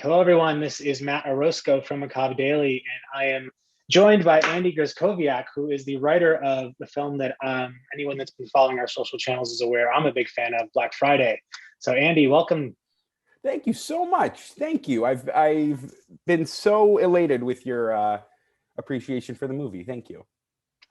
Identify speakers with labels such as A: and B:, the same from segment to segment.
A: Hello, everyone. This is Matt Orozco from Macabre Daily, and I am joined by Andy Greskoviak, who is the writer of the film that anyone that's been following our social channels is aware I'm a big fan of, Black Friday. So, Andy, welcome.
B: Thank you so much. Thank you. I've been so elated with your appreciation for the movie. Thank you.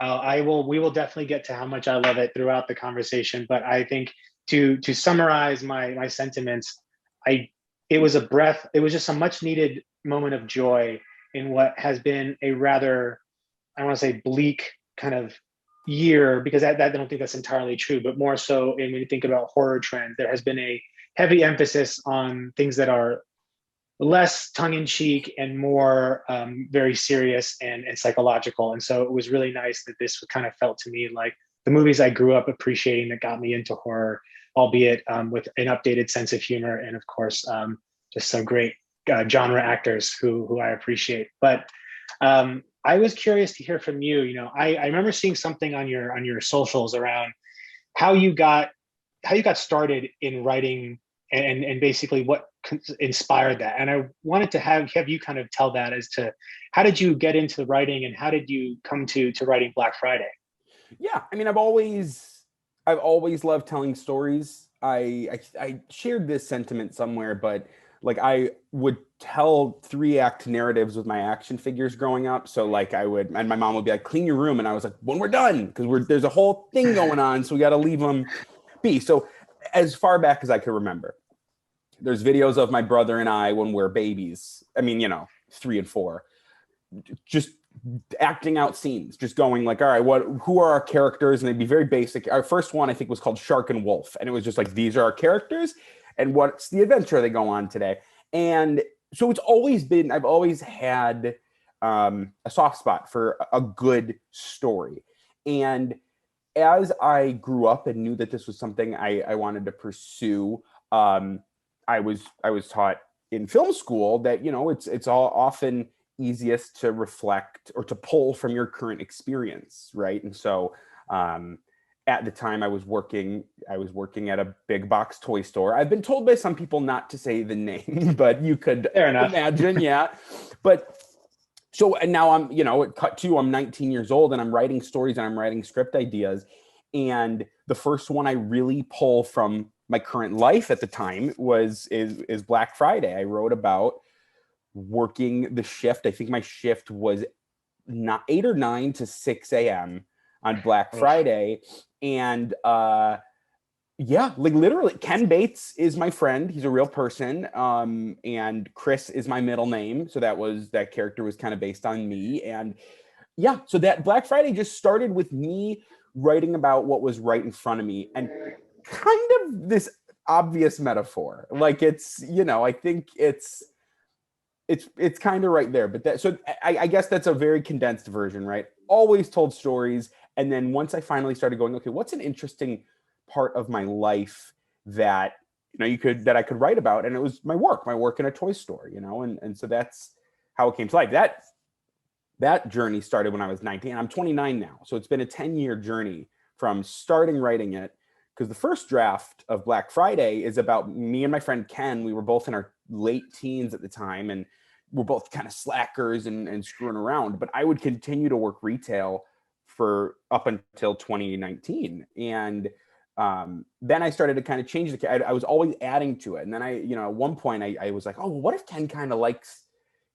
A: We will definitely get to how much I love it throughout the conversation, but I think to summarize my sentiments, I it was a breath. It was just a much needed moment of joy in what has been a rather, I want to say, bleak kind of year, because I don't think that's entirely true, but more so when you think about horror trends, there has been a heavy emphasis on things that are less tongue-in-cheek and more very serious and psychological. And so it was really nice that this kind of felt to me like the movies I grew up appreciating that got me into horror, albeit with an updated sense of humor and, of course, just some great genre actors who I appreciate. But I was curious to hear from you. I remember seeing something on your socials around how you got started in writing and basically what inspired that. And I wanted to have you kind of tell that as to how did you get into the writing and how did you come to writing Black Friday?
B: Yeah, I mean, I've always loved telling stories. I shared this sentiment somewhere, but like I would tell 3-act narratives with my action figures growing up. So like and my mom would be like, clean your room. And I was like, when we're done, because there's a whole thing going on. So we got to leave them be. So as far back as I could remember, there's videos of my brother and I when we're babies. I mean, 3 and 4, just acting out scenes, just going like, all right, who are our characters? And they'd be very basic. Our first one, I think, was called Shark and Wolf. And it was just like, these are our characters and what's the adventure they go on today. And so I've always had a soft spot for a good story. And as I grew up and knew that this was something I wanted to pursue, I was taught in film school that, it's all often easiest to reflect or to pull from your current experience, right? And so at the time I was working at a big box toy store. I've been told by some people not to say the name, but you could imagine, yeah. But so, and now I'm, I'm 19 years old and I'm writing stories and I'm writing script ideas. And the first one I really pull from my current life at the time is Black Friday. I wrote about working the shift. I think my shift was not 8 or 9 to 6 a.m. on Black Friday. And like literally Ken Bates is my friend. He's a real person. And Chris is my middle name. So that character was kind of based on me. And yeah, so that Black Friday just started with me writing about what was right in front of me and kind of this obvious metaphor. Like it's, I think it's kind of right there, but I guess that's a very condensed version, right? Always told stories. And then once I finally started going, okay, what's an interesting part of my life that, that I could write about? And it was my work in a toy store, and so that's how it came to life. That journey started when I was 19. I'm 29 now. So it's been a 10-year journey from starting writing it, because the first draft of Black Friday is about me and my friend Ken. We were both in our late teens at the time, and we're both kind of slackers and screwing around. But I would continue to work retail for up until 2019. And then I started to kind of change I was always adding to it. And then at one point I was like, oh, what if Ken kind of likes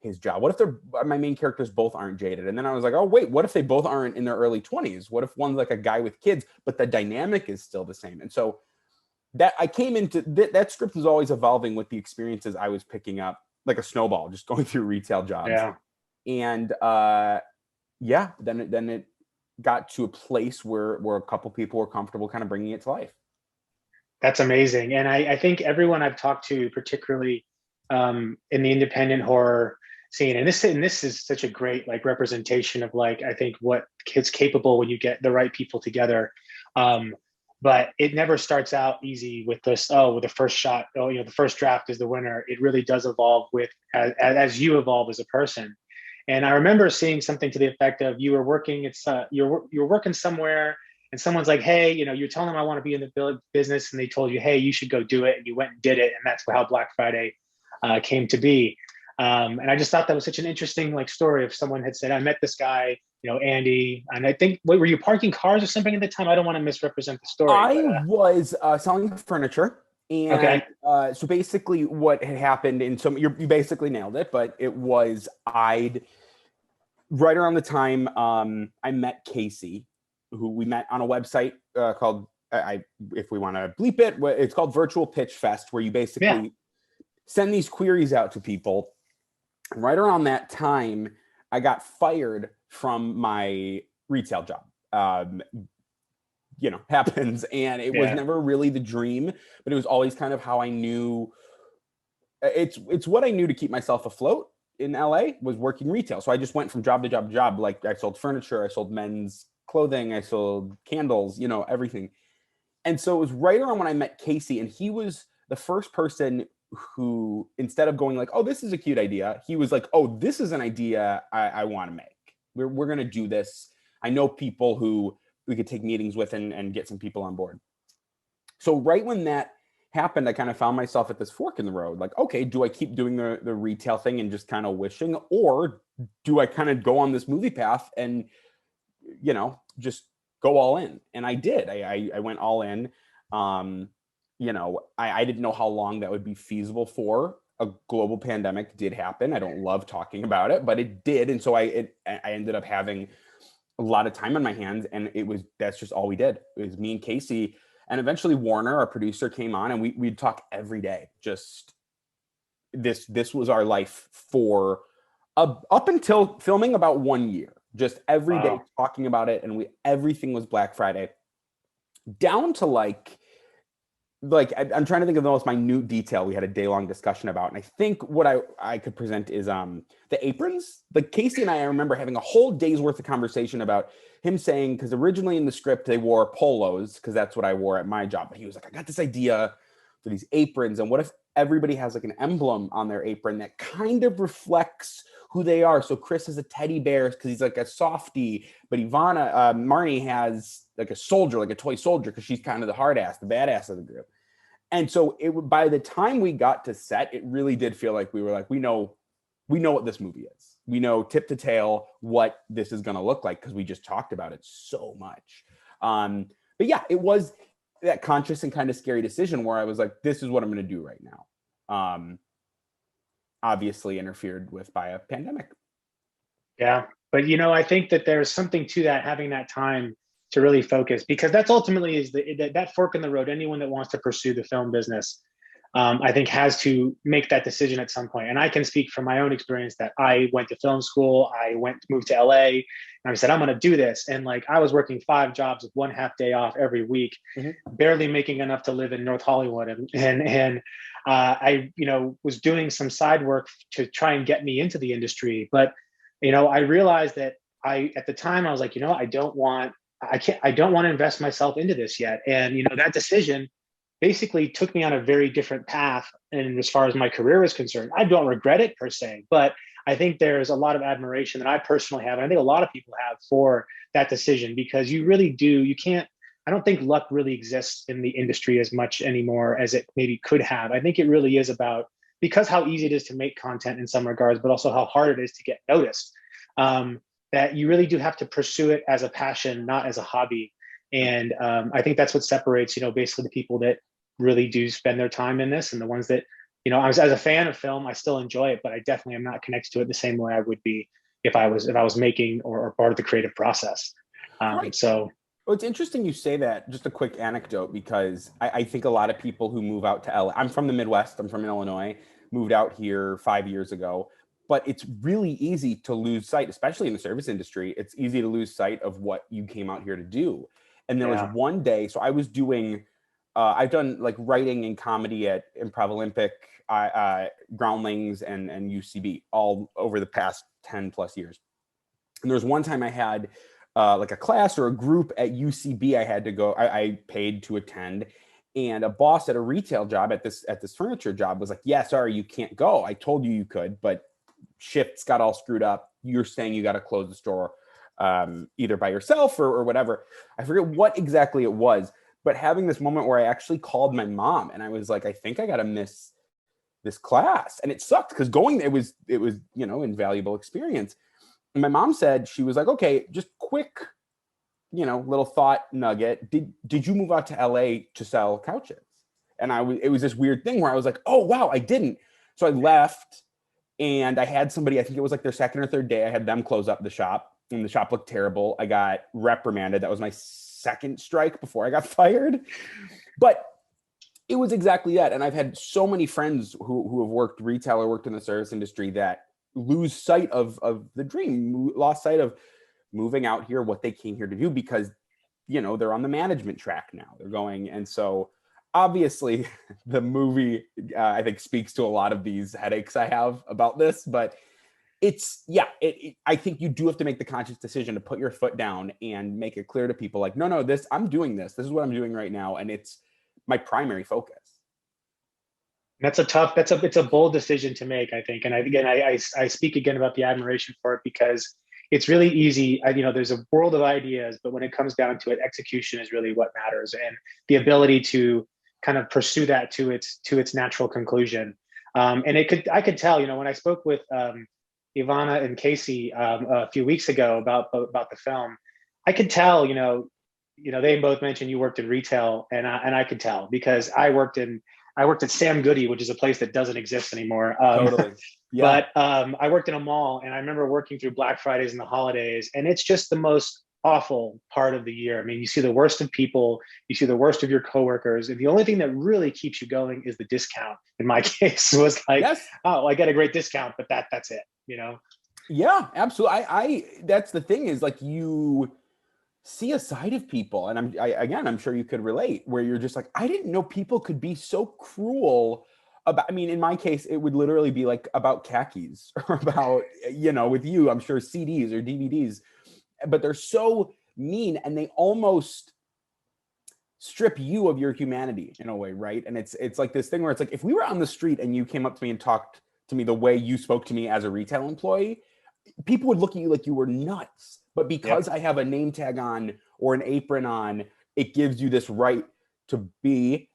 B: his job? What if my main characters both aren't jaded? And then I was like, oh wait, what if they both aren't in their early 20s? What if one's like a guy with kids, but the dynamic is still the same? And so that I came into that script was always evolving with the experiences I was picking up, like a snowball, just going through retail jobs.
A: Yeah.
B: And then it got to a place where a couple people were comfortable kind of bringing it to life.
A: That's amazing. And I think everyone I've talked to, particularly in the independent horror scene, and this is such a great representation of I think what kids capable when you get the right people together. But it never starts out easy with this, with the first shot, the first draft is the winner. It really does evolve as you evolve as a person. And I remember seeing something to the effect of you were working, you're working somewhere and someone's like, hey, you're telling them I want to be in the business, and they told you, hey, you should go do it. And you went and did it. And that's how Black Friday came to be. And I just thought that was such an interesting like story. If someone had said, I met this guy, Andy, and I think, wait, were you parking cars or something at the time? I don't want to misrepresent the story,
B: I
A: but
B: was selling furniture. And
A: okay.
B: so basically what had happened, and so you basically nailed it, but it was right around the time I met Casey, who we met on a website called, if we want to bleep it, it's called Virtual Pitch Fest, where you
A: Yeah.
B: basically send these queries out to people. And right around that time, I got fired from my retail job. Happens. And it was
A: Yeah.
B: never really the dream, but it was always kind of how I knew it's what I knew to keep myself afloat in LA was working retail. So I just went from job to job to job. Like I sold furniture, I sold men's clothing, I sold candles, everything. And so it was right around when I met Casey, and he was the first person who, instead of going like, oh, this is a cute idea, he was like, oh, this is an idea I want to make. We're going to do this. I know people who we could take meetings with and get some people on board. So right when that happened, I kind of found myself at this fork in the road. Like, okay, do I keep doing the retail thing and just kind of wishing, or do I kind of go on this movie path and, just go all in? And I did. I went all in. I didn't know how long that would be feasible for. A global pandemic did happen. I don't love talking about it, but it did. And so I ended up having a lot of time on my hands, and that's just all we did. It was me and Casey, and eventually Warner, our producer, came on, and we'd talk every day. Just this was our life for up until filming about 1 year. Just every day talking about it, and everything was Black Friday, down to like I'm trying to think of the most minute detail we had a day-long discussion about. And I think what I could present is the aprons. Like Casey and I remember having a whole day's worth of conversation about him saying, because originally in the script they wore polos, because that's what I wore at my job. But he was like, I got this idea for these aprons, and what if everybody has like an emblem on their apron that kind of reflects who they are? So Chris is a teddy bear because he's like a softie, but Ivana, Marnie has like a soldier, like a toy soldier, because she's kind of the hard ass, the badass of the group. And so by the time we got to set, it really did feel like we were like, we know what this movie is. We know tip to tail what this is going to look like, because we just talked about it so much. But yeah, it was that conscious and kind of scary decision where I was like, this is what I'm going to do right now. Obviously interfered with by a pandemic.
A: Yeah. But, I think that there's something to that, having that time to really focus, because that's ultimately is that fork in the road. Anyone that wants to pursue the film business, I think, has to make that decision at some point. And I can speak from my own experience that I went to film school, moved to LA, and I said, I'm going to do this. And like, I was working 5 jobs with 1/2 day off every week, barely making enough to live in North Hollywood. And I, was doing some side work to try and get me into the industry. But, I realized that at the time I was like, I don't want to invest myself into this yet. And, that decision basically took me on a very different path. And as far as my career is concerned, I don't regret it per se, but I think there's a lot of admiration that I personally have, and I think a lot of people have, for that decision, because you really do, I don't think luck really exists in the industry as much anymore as it maybe could have. I think it really is about, because how easy it is to make content in some regards, but also how hard it is to get noticed, that you really do have to pursue it as a passion, not as a hobby. And I think that's what separates, basically the people that really do spend their time in this, and the ones that, as a fan of film, I still enjoy it, but I definitely am not connected to it the same way I would be if I was making or part of the creative process.
B: Right.
A: So.
B: Well, it's interesting you say that. Just a quick anecdote, because I think a lot of people who move out to LA, I'm from the Midwest, I'm from Illinois, moved out here 5 years ago, but it's really easy to lose sight, especially in the service industry. It's easy to lose sight of what you came out here to do. And there was one day, so I was doing, I've done like writing and comedy at Improv Olympic, Groundlings, and UCB all over the past 10 plus years. And there was one time I had like a class or a group at UCB I had to go, I paid to attend. And a boss at a retail job at this furniture job was like, yeah, sorry, you can't go. I told you could, but shifts got all screwed up. You're saying you got to close the store either by yourself or whatever. I forget what exactly it was, but having this moment where I actually called my mom, and I was like, I think I got to miss this class, and it sucked because going, it was, you know, invaluable experience. And my mom said, she was like, okay, just quick, you know, little thought nugget. Did you move out to LA to sell couches? And it was this weird thing where I was like, oh, wow, I didn't. So I left, and I had somebody, I think it was like their second or third day, I had them close up the shop, and the shop looked terrible. I got reprimanded. That was my second strike before I got fired. But it was exactly that. And I've had so many friends who have worked retail or worked in the service industry that lose sight of the dream, lost sight of moving out here, what they came here to do, because, you know, they're on the management track now. They're going. And so obviously the movie, I think, speaks to a lot of these headaches I have about this, but it's, yeah, I think you do have to make the conscious decision to put your foot down and make it clear to people like, no, I'm doing this. This is what I'm doing right now. And it's my primary focus.
A: It's a bold decision to make, I think. And I speak again about the admiration for it, because it's really easy. You know, there's a world of ideas, but when it comes down to it, execution is really what matters, and the ability to kind of pursue that to its natural conclusion. And I could tell, you know, when I spoke with Ivana and Casey a few weeks ago about the film, I could tell, you know, they both mentioned you worked in retail, and I could tell, because I worked at Sam Goody, which is a place that doesn't exist anymore.
B: Totally. Yeah.
A: But I worked in a mall, and I remember working through Black Fridays and the holidays, and it's just the most awful part of the year. I mean, you see the worst of people, you see the worst of your coworkers, and the only thing that really keeps you going is the discount. In my case, was like, yes. Oh, I get a great discount, but that's it, you know?
B: Yeah, absolutely. I that's the thing, is like, you see a side of people, and I'm sure you could relate, where you're just like, I didn't know people could be so cruel about, I mean, in my case, it would literally be like about khakis, or about, you know, with you, I'm sure CDs or DVDs, but they're so mean, and they almost strip you of your humanity in a way, right? And it's like this thing where it's like, if we were on the street and you came up to me and talked to me the way you spoke to me as a retail employee, people would look at you like you were nuts. But because I have a name tag on or an apron on, it gives you this right to be,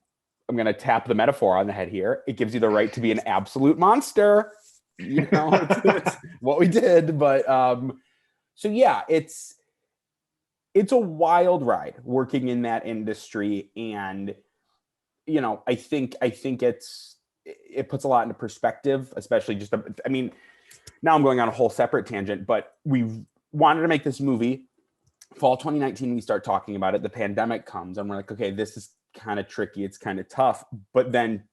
B: I'm going to tap the metaphor on the head here, it gives you the right to be an absolute monster. You know, it's what we did. But so yeah, it's a wild ride working in that industry. And, you know, I think it puts a lot into perspective, especially just, I mean, now I'm going on a whole separate tangent, but we wanted to make this movie. Fall 2019, we start talking about it. The pandemic comes, and we're like, okay, this is kind of tricky. It's kind of tough. But then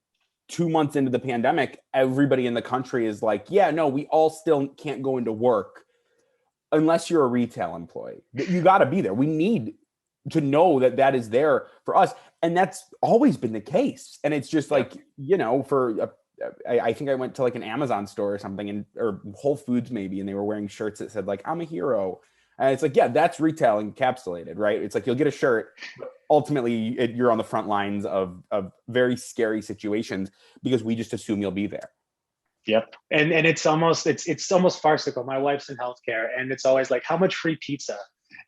B: 2 months into the pandemic, everybody in the country is like, yeah, no, we all still can't go into work unless you're a retail employee. You got to be there. We need to know that is there for us. And that's always been the case. And it's just like, you know, I think I went to like an Amazon store or something, or Whole Foods maybe, and they were wearing shirts that said like, I'm a hero. And it's like, yeah, that's retail encapsulated, right? It's like, you'll get a shirt, but ultimately you're on the front lines of very scary situations, because we just assume you'll be there.
A: Yep. And it's almost farcical. My wife's in healthcare, and it's always like, how much free pizza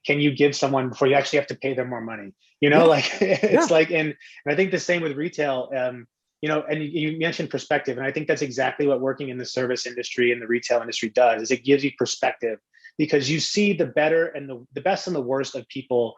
A: can you give someone before you actually have to pay them more money? You know, like it's like, and I think the same with retail. You know, and you mentioned perspective, and I think that's exactly what working in the service industry and the retail industry does, is it gives you perspective, because you see the better and the best and the worst of people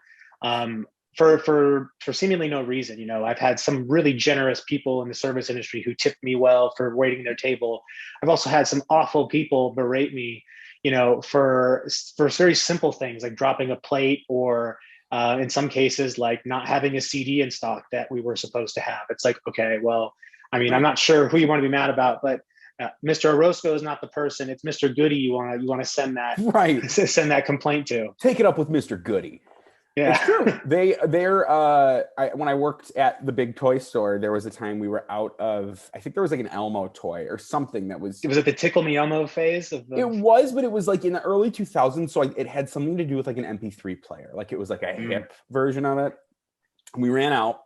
A: for seemingly no reason. You know, I've had some really generous people in the service industry who tipped me well for waiting their table. I've also had some awful people berate me, you know, for very simple things like dropping a plate, or in some cases, like not having a CD in stock that we were supposed to have. It's like, okay, well, I mean, I'm not sure who you want to be mad about, but Mr. Orozco is not the person. It's Mr. Goody you want to send that complaint to.
B: Take it up with Mr. Goody.
A: Yeah,
B: it's true. When I worked at the big toy store, there was a time we were out of, I think there was like an Elmo toy or something that was.
A: It was at the Tickle Me Elmo phase of the.
B: It was, but it was like in the early 2000s, so it had something to do with like an MP3 player, like it was like a hip version of it. We ran out,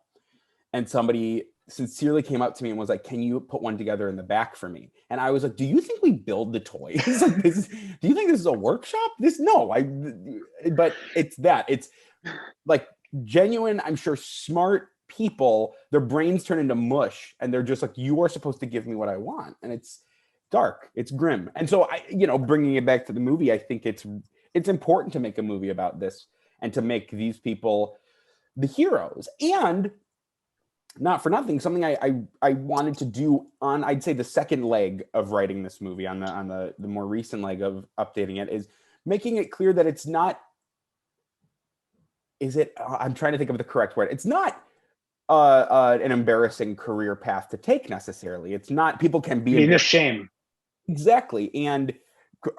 B: and somebody sincerely came up to me and was like, "Can you put one together in the back for me?" And I was like, "Do you think we build the toys? Like this? Do you think this is a workshop? But it's that. It's like genuine, I'm sure, smart people, their brains turn into mush, and they're just like, you are supposed to give me what I want, and it's dark, it's grim. And so bringing it back to the movie, I think it's important to make a movie about this and to make these people the heroes. And not for nothing, something I wanted to do on, I'd say, the second leg of writing this movie, on the more recent leg of updating it, is making it clear that it's not, I'm trying to think of the correct word. It's not an embarrassing career path to take necessarily. It's not, people can be
A: no shame.
B: Exactly. And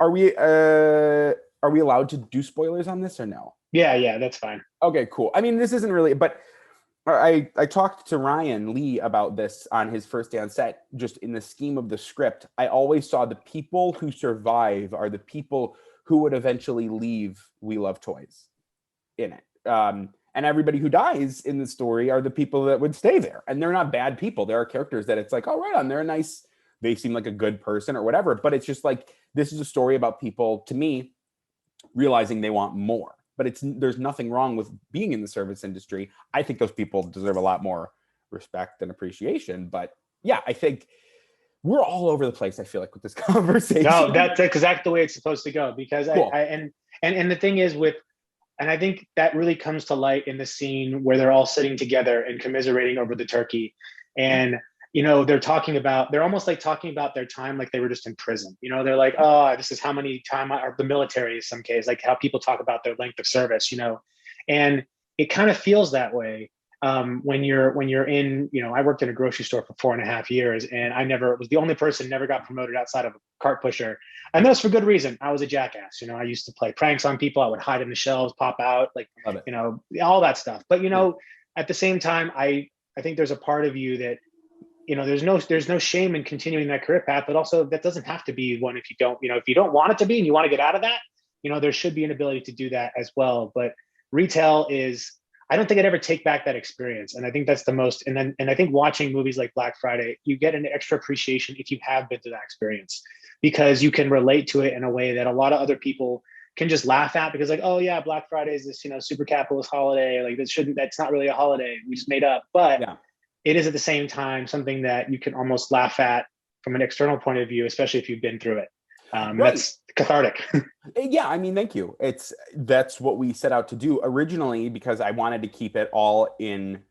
B: are we allowed to do spoilers on this or no?
A: Yeah, that's fine.
B: Okay, cool. I mean, this isn't really, but I talked to Ryan Lee about this on his first day on set. Just in the scheme of the script, I always saw the people who survive are the people who would eventually leave We Love Toys in it. And everybody who dies in the story are the people that would stay there. And they're not bad people. There are characters that it's like, oh, right on, they're nice, they seem like a good person or whatever. But it's just like, this is a story about people, to me, realizing they want more. But there's nothing wrong with being in the service industry. I think those people deserve a lot more respect and appreciation. But yeah, I think we're all over the place, I feel like, with this conversation.
A: No, that's exactly the way it's supposed to go. Because
B: cool.
A: And the thing is and I think that really comes to light in the scene where they're all sitting together and commiserating over the turkey. And they're almost like talking about their time like they were just in prison. They're like, oh, this is how many time, or the military in some case, like how people talk about their length of service, and it kind of feels that way when you're in, I worked in a grocery store for 4.5 years, and I was the only person never got promoted outside of a cart pusher. And that's for good reason. I was a jackass. I used to play pranks on people. I would hide in the shelves, pop out, like, all that stuff. But, at the same time, I think there's a part of you that, there's no shame in continuing that career path, but also that doesn't have to be one if you don't want it to be and you want to get out of that, there should be an ability to do that as well. But retail I don't think I'd ever take back that experience. And I think that's the most, and I think watching movies like Black Friday, you get an extra appreciation if you have been through that experience, because you can relate to it in a way that a lot of other people can just laugh at, because like, oh yeah, Black Friday is this, super capitalist holiday. Like that's not really a holiday. We just made up. But yeah, it is at the same time something that you can almost laugh at from an external point of view, especially if you've been through it. Right. That's cathartic.
B: Yeah, I mean, thank you. That's what we set out to do originally, because I wanted to keep it all in.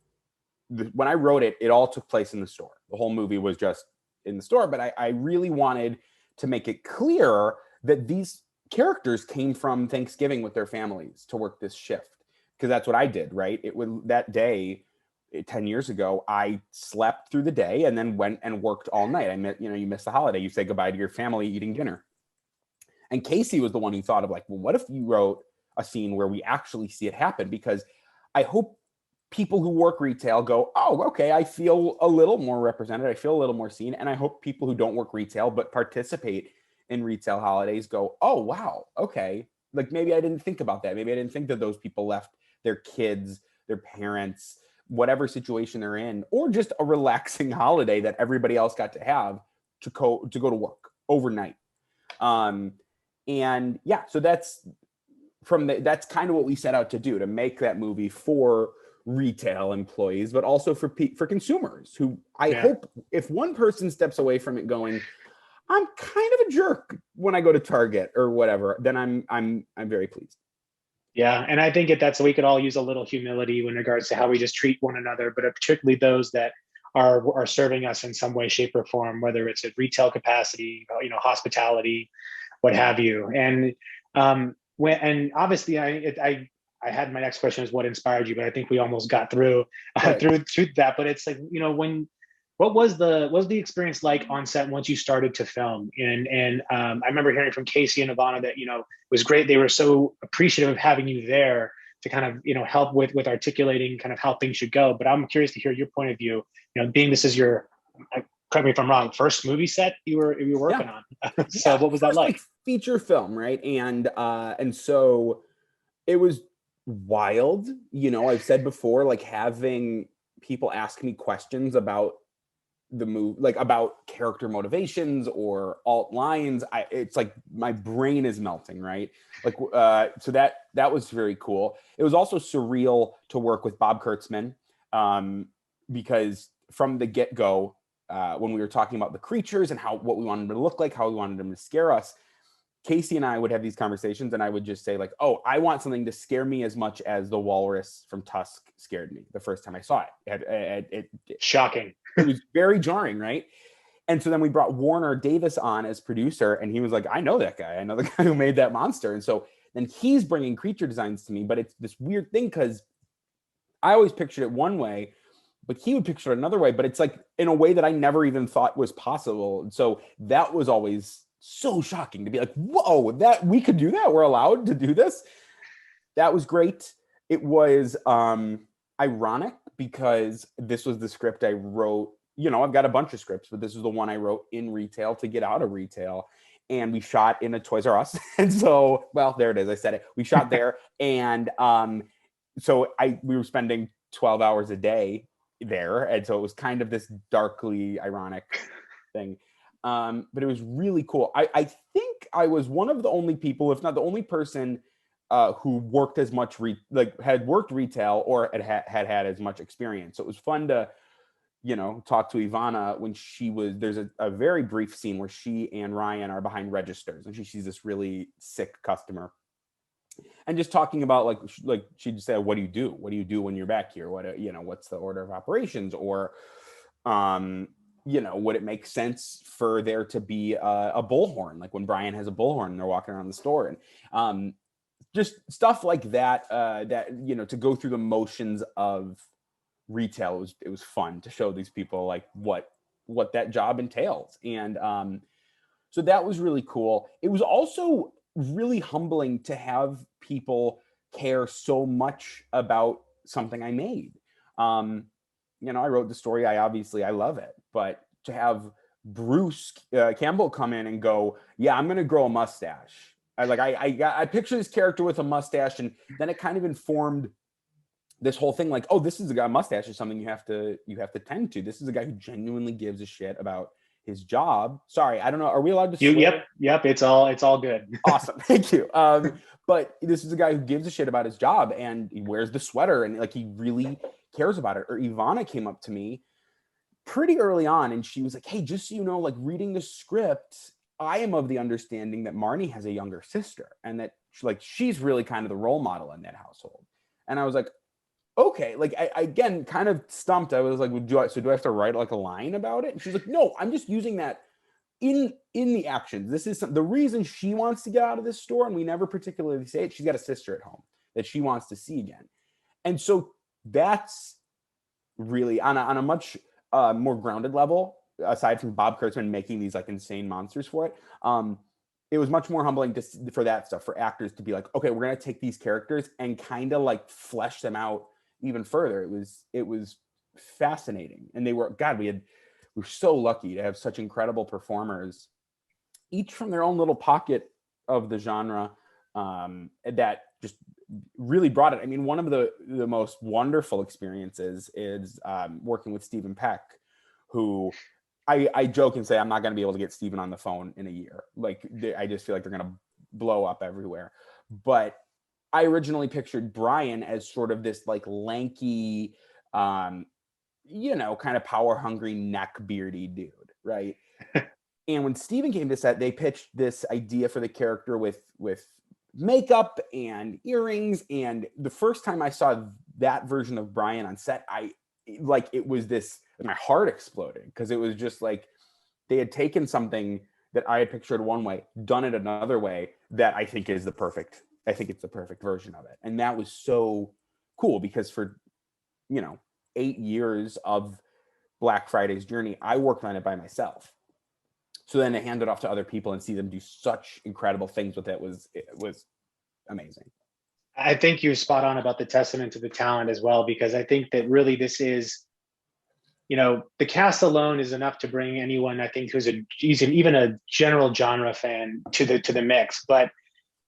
B: When I wrote it, it all took place in the store. The whole movie was just in the store, but I really wanted to make it clear that these characters came from Thanksgiving with their families to work this shift, because that's what I did, right? It was that day 10 years ago, I slept through the day and then went and worked all night. You miss the holiday, you say goodbye to your family eating dinner. And Casey was the one who thought of like, well, what if you wrote a scene where we actually see it happen? Because I hope people who work retail go, oh, okay, I feel a little more represented. I feel a little more seen. And I hope people who don't work retail but participate in retail holidays go, oh, wow, okay. Like maybe I didn't think about that. Maybe I didn't think that those people left their kids, their parents, whatever situation they're in, or just a relaxing holiday that everybody else got to have to go to work overnight. And yeah, so that's kind of what we set out to do, to make that movie for retail employees, but also for consumers who I hope, if one person steps away from it going, I'm kind of a jerk when I go to Target or whatever, then I'm very pleased.
A: Yeah, and I think that's, we could all use a little humility in regards to how we just treat one another, but particularly those that are serving us in some way, shape, or form, whether it's a retail capacity, hospitality, what have you. And obviously, I had my next question is what inspired you, but I think we almost got through through that. But it's like, what was the experience like on set once you started to film? And I remember hearing from Casey and Ivana that, it was great. They were so appreciative of having you there to kind of, help with articulating kind of how things should go. But I'm curious to hear your point of view, being this is your, correct me if I'm wrong, first movie set you were working on. So what was that like?
B: Feature film, right? And so it was wild. I've said before, like having people ask me questions about the movie, like about character motivations or alt lines, it's like my brain is melting, right? Like so that was very cool. It was also surreal to work with Bob Kurtzman, because from the get-go, when we were talking about the creatures and what we wanted them to look like, how we wanted them to scare us, Casey and I would have these conversations, and I would just say like, oh, I want something to scare me as much as the walrus from Tusk scared me the first time I saw it.
A: Shocking.
B: It was very jarring, right? And so then we brought Warner Davis on as producer, and he was like, I know that guy. I know the guy who made that monster. And so then he's bringing creature designs to me, but it's this weird thing because I always pictured it one way, but he would picture it another way, but it's like in a way that I never even thought was possible. And so that was always so shocking to be like, whoa, that we could do that. We're allowed to do this. That was great. It was ironic because this was the script I wrote. You know, I've got a bunch of scripts, but this is the one I wrote in retail to get out of retail. And we shot in a Toys R Us. And so, well, there it is. I said it. We shot there. And so we were spending 12 hours a day there. And so it was kind of this darkly ironic thing. But it was really cool. I think I was one of the only people, if not the only person, who worked as much, had worked retail or had as much experience. So it was fun to, you know, talk to Ivana when there's a very brief scene where she and Ryan are behind registers and she sees this really sick customer. And just talking about like she'd say, what do you do? What do you do when you're back here? What's the order of operations? Or, would it make sense for there to be a bullhorn? Like when Brian has a bullhorn and they're walking around the store, and just stuff like that, to go through the motions of retail. It was fun to show these people like what that job entails. And so that was really cool. It was also really humbling to have people care so much about something I made. I wrote the story. I love it, but to have Bruce Campbell come in and go, yeah, I'm going to grow a mustache. I picture this character with a mustache, and then it kind of informed this whole thing. Like, oh, this is a guy, mustache is something you have to tend to. This is a guy who genuinely gives a shit about his job. Sorry, I don't know. Are we allowed to swear?
A: Yep. It's all good.
B: Awesome. Thank you. But this is a guy who gives a shit about his job, and he wears the sweater, and like he really cares about it. Or Ivana came up to me pretty early on, and she was like, hey, just so you know, like reading the script, I am of the understanding that Marnie has a younger sister, and that like she's really kind of the role model in that household. And I was like, okay, like I again kind of stumped. I was like, do I have to write like a line about it? And she's like, no, I'm just using that in the actions. This is the reason she wants to get out of this store, and we never particularly say it. She's got a sister at home that she wants to see again. And so that's really on a much more grounded level, aside from Bob Kurtzman making these like insane monsters for it. It was much more humbling for that stuff, for actors to be like, okay, we're going to take these characters and kind of like flesh them out even further. It was fascinating. And we were so lucky to have such incredible performers, each from their own little pocket of the genre, that just really brought it. I mean, one of the most wonderful experiences is working with Stephen Peck, who I joke and say I'm not going to be able to get Stephen on the phone in a year. Like I just feel like they're going to blow up everywhere. But I originally pictured Brian as sort of this like lanky, kind of power hungry, neck beardy dude, right? And when Stephen came to set, they pitched this idea for the character with makeup and earrings. And the first time I saw that version of Brian on set, it was this, my heart exploded, because it was just like they had taken something that I had pictured one way, done it another way, that I think it's the perfect version of it. And that was so cool, because for 8 years of Black Friday's journey, I worked on it by myself. So then to hand it off to other people and see them do such incredible things with it was amazing.
A: I think you're spot on about the testament to the talent as well, because I think that really this is, the cast alone is enough to bring anyone, I think, who's even a general genre fan to the mix. But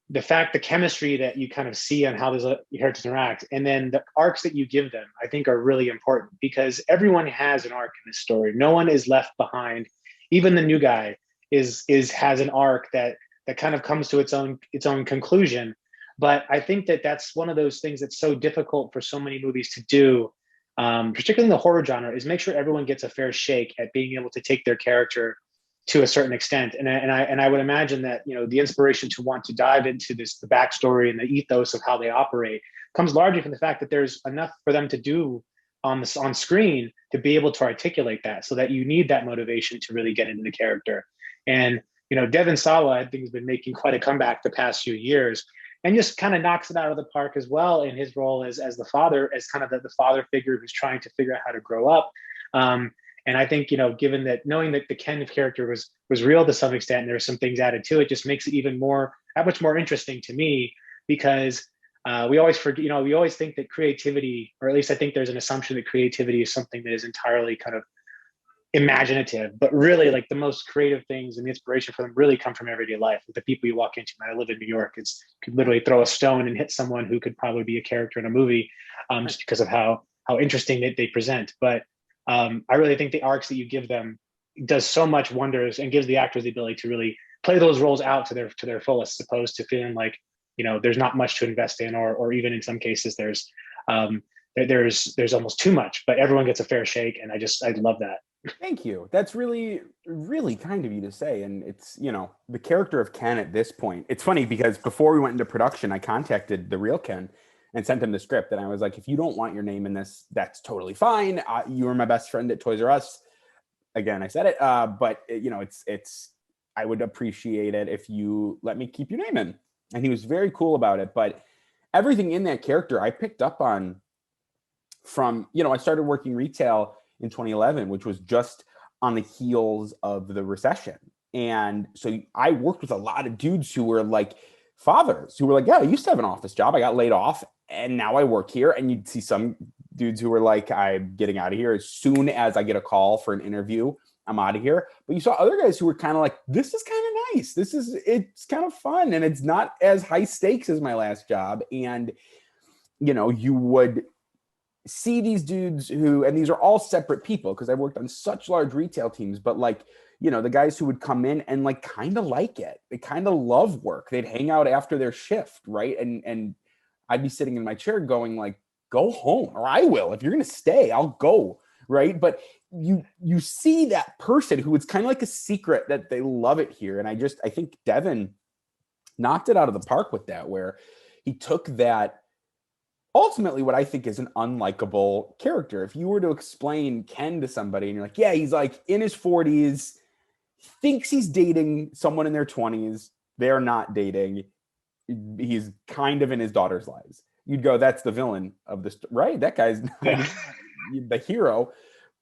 A: the chemistry that you kind of see on how those characters interact, and then the arcs that you give them, I think are really important, because everyone has an arc in this story. No one is left behind. Even the new guy has an arc that kind of comes to its own conclusion. But I think that that's one of those things that's so difficult for so many movies to do, particularly in the horror genre, is make sure everyone gets a fair shake at being able to take their character to a certain extent. And I would imagine that, you know, the inspiration to want to dive into this, the backstory and the ethos of how they operate, comes largely from the fact that there's enough for them to do on screen to be able to articulate that, so that you need that motivation to really get into the character. And you know, Devon Sawa, I think, has been making quite a comeback the past few years, and just kind of knocks it out of the park as well in his role as the father, as kind of the father figure who's trying to figure out how to grow up. And I think, you know, given that, knowing that the Ken character was real to some extent, and there are some things added to it, just makes it even more, that much more interesting to me, because we always forget, you know, we always think that creativity, or at least I think there's an assumption that creativity is something that is entirely kind of imaginative, but really, like, the most creative things and the inspiration for them really come from everyday life, with the people you walk into. I live in New York. It's, you could literally throw a stone and hit someone who could probably be a character in a movie, just because of how interesting they present. But I really think the arcs that you give them does so much wonders, and gives the actors the ability to really play those roles out to their fullest, as opposed to feeling like, you know, there's not much to invest in, or even in some cases there's almost too much, but everyone gets a fair shake. And I love that.
B: Thank you. That's really, really kind of you to say. And it's, you know, the character of Ken at this point, it's funny because before we went into production, I contacted the real Ken and sent him the script. And I was like, if you don't want your name in this, that's totally fine. You were my best friend at Toys R Us. Again, I said it, but you know, I would appreciate it if you let me keep your name in. And he was very cool about it. But everything in that character I picked up on from, you know, I started working retail in 2011, which was just on the heels of the recession. And so I worked with a lot of dudes who were like fathers, who were like, yeah, I used to have an office job. I got laid off and now I work here. And you'd see some dudes who were like, I'm getting out of here as soon as I get a call for an interview. I'm out of here. But you saw other guys who were kind of like, this is kind of nice. It's kind of fun. And it's not as high stakes as my last job. And, you know, you would see these dudes who, and these are all separate people because I worked on such large retail teams, but like, you know, the guys who would come in and like kind of like it. They kind of love work. They'd hang out after their shift, right? And I'd be sitting in my chair going like, go home, or I will. If you're going to stay, I'll go, right? But you see that person who it's kind of like a secret that they love it here. And I think Devon knocked it out of the park with that, where he took that, ultimately what I think is an unlikable character. If you were to explain Ken to somebody and you're like, yeah, he's like in his 40s, thinks he's dating someone in their 20s, they're not dating, he's kind of in his daughter's lives, you'd go, that's the villain of this, right? That guy's not the hero,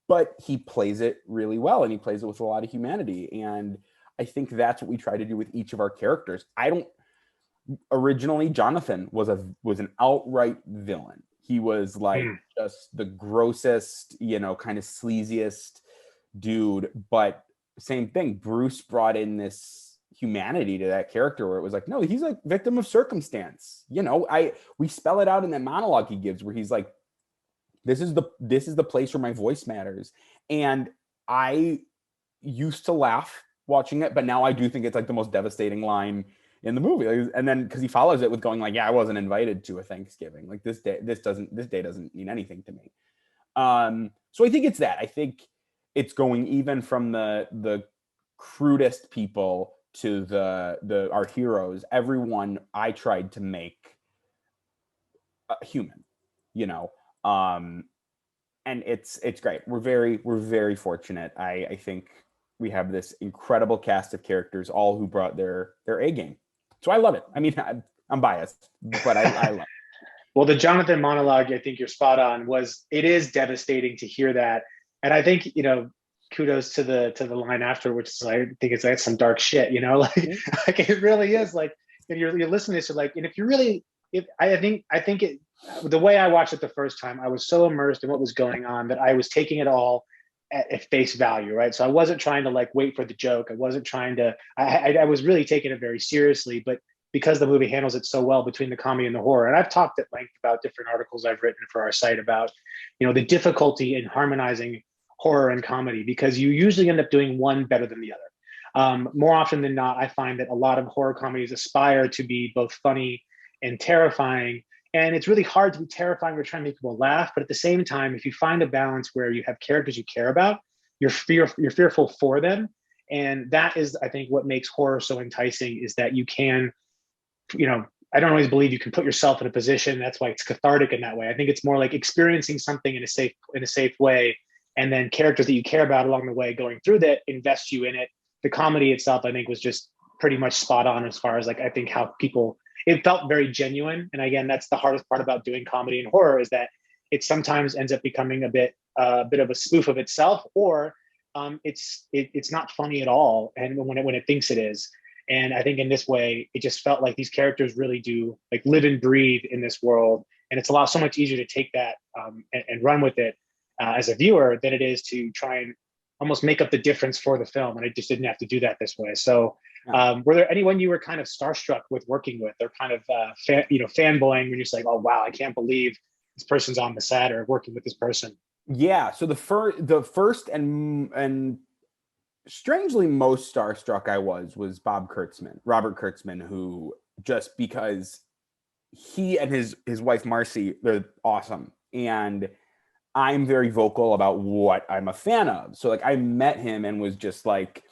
B: but he plays it really well, and he plays it with a lot of humanity. And I think that's what we try to do with each of our characters. Originally, Jonathan was an outright villain. He was like just the grossest, you know, kind of sleaziest dude. But same thing, Bruce brought in this humanity to that character where it was like, no, he's like victim of circumstance. You know, we spell it out in that monologue he gives where he's like, this is the place where my voice matters. And I used to laugh watching it, but now I do think it's like the most devastating line in the movie. And then because he follows it with going like, yeah, I wasn't invited to a Thanksgiving. Like this day doesn't mean anything to me. So I think it's that. I think it's going even from the crudest people to our heroes. Everyone I tried to make human, you know. And it's great. We're very fortunate. I think we have this incredible cast of characters, all who brought their A game. So I love it. I mean, I'm biased, but I love it.
A: Well, the Jonathan monologue, I think you're spot on. It is devastating to hear that, and I think, you know, kudos to the line after, which is, I think it's like some dark shit, you know, like like it really is like, and you're listening to this, like, and if you really, I think it, the way I watched it the first time, I was so immersed in what was going on that I was taking it all at face value, right? So I wasn't trying to like wait for the joke. I wasn't trying to, I was really taking it very seriously, but because the movie handles it so well between the comedy and the horror. And I've talked at length about different articles I've written for our site about, you know, the difficulty in harmonizing horror and comedy, because you usually end up doing one better than the other. More often than not, I find that a lot of horror comedies aspire to be both funny and terrifying, And it's really hard to be terrifying or trying to make people laugh. But at the same time, if you find a balance where you have characters you care about, you're fearful for them. And that is, I think, what makes horror so enticing, is that you can, you know, I don't always believe you can put yourself in a position. That's why it's cathartic in that way. I think it's more like experiencing something in a safe way, and then characters that you care about along the way going through that invest you in it. The comedy itself, I think, was just pretty much spot on as far as like, I think how people, it felt very genuine. And again, that's the hardest part about doing comedy and horror, is that it sometimes ends up becoming a bit of a spoof of itself, or it's not funny at all, and when it thinks it is. And I think in this way, it just felt like these characters really do like live and breathe in this world, and it's so much easier to take that and run with it as a viewer than it is to try and almost make up the difference for the film. And I just didn't have to do that this way. So, were there anyone you were kind of starstruck with working with, or kind of fanboying when you're just like, oh wow, I can't believe this person's on the set or working with this person?
B: Yeah. So the first and strangely most starstruck I was Robert Kurtzman, who, just because he and his wife Marcy, they're awesome, and I'm very vocal about what I'm a fan of. So like I met him and was just like,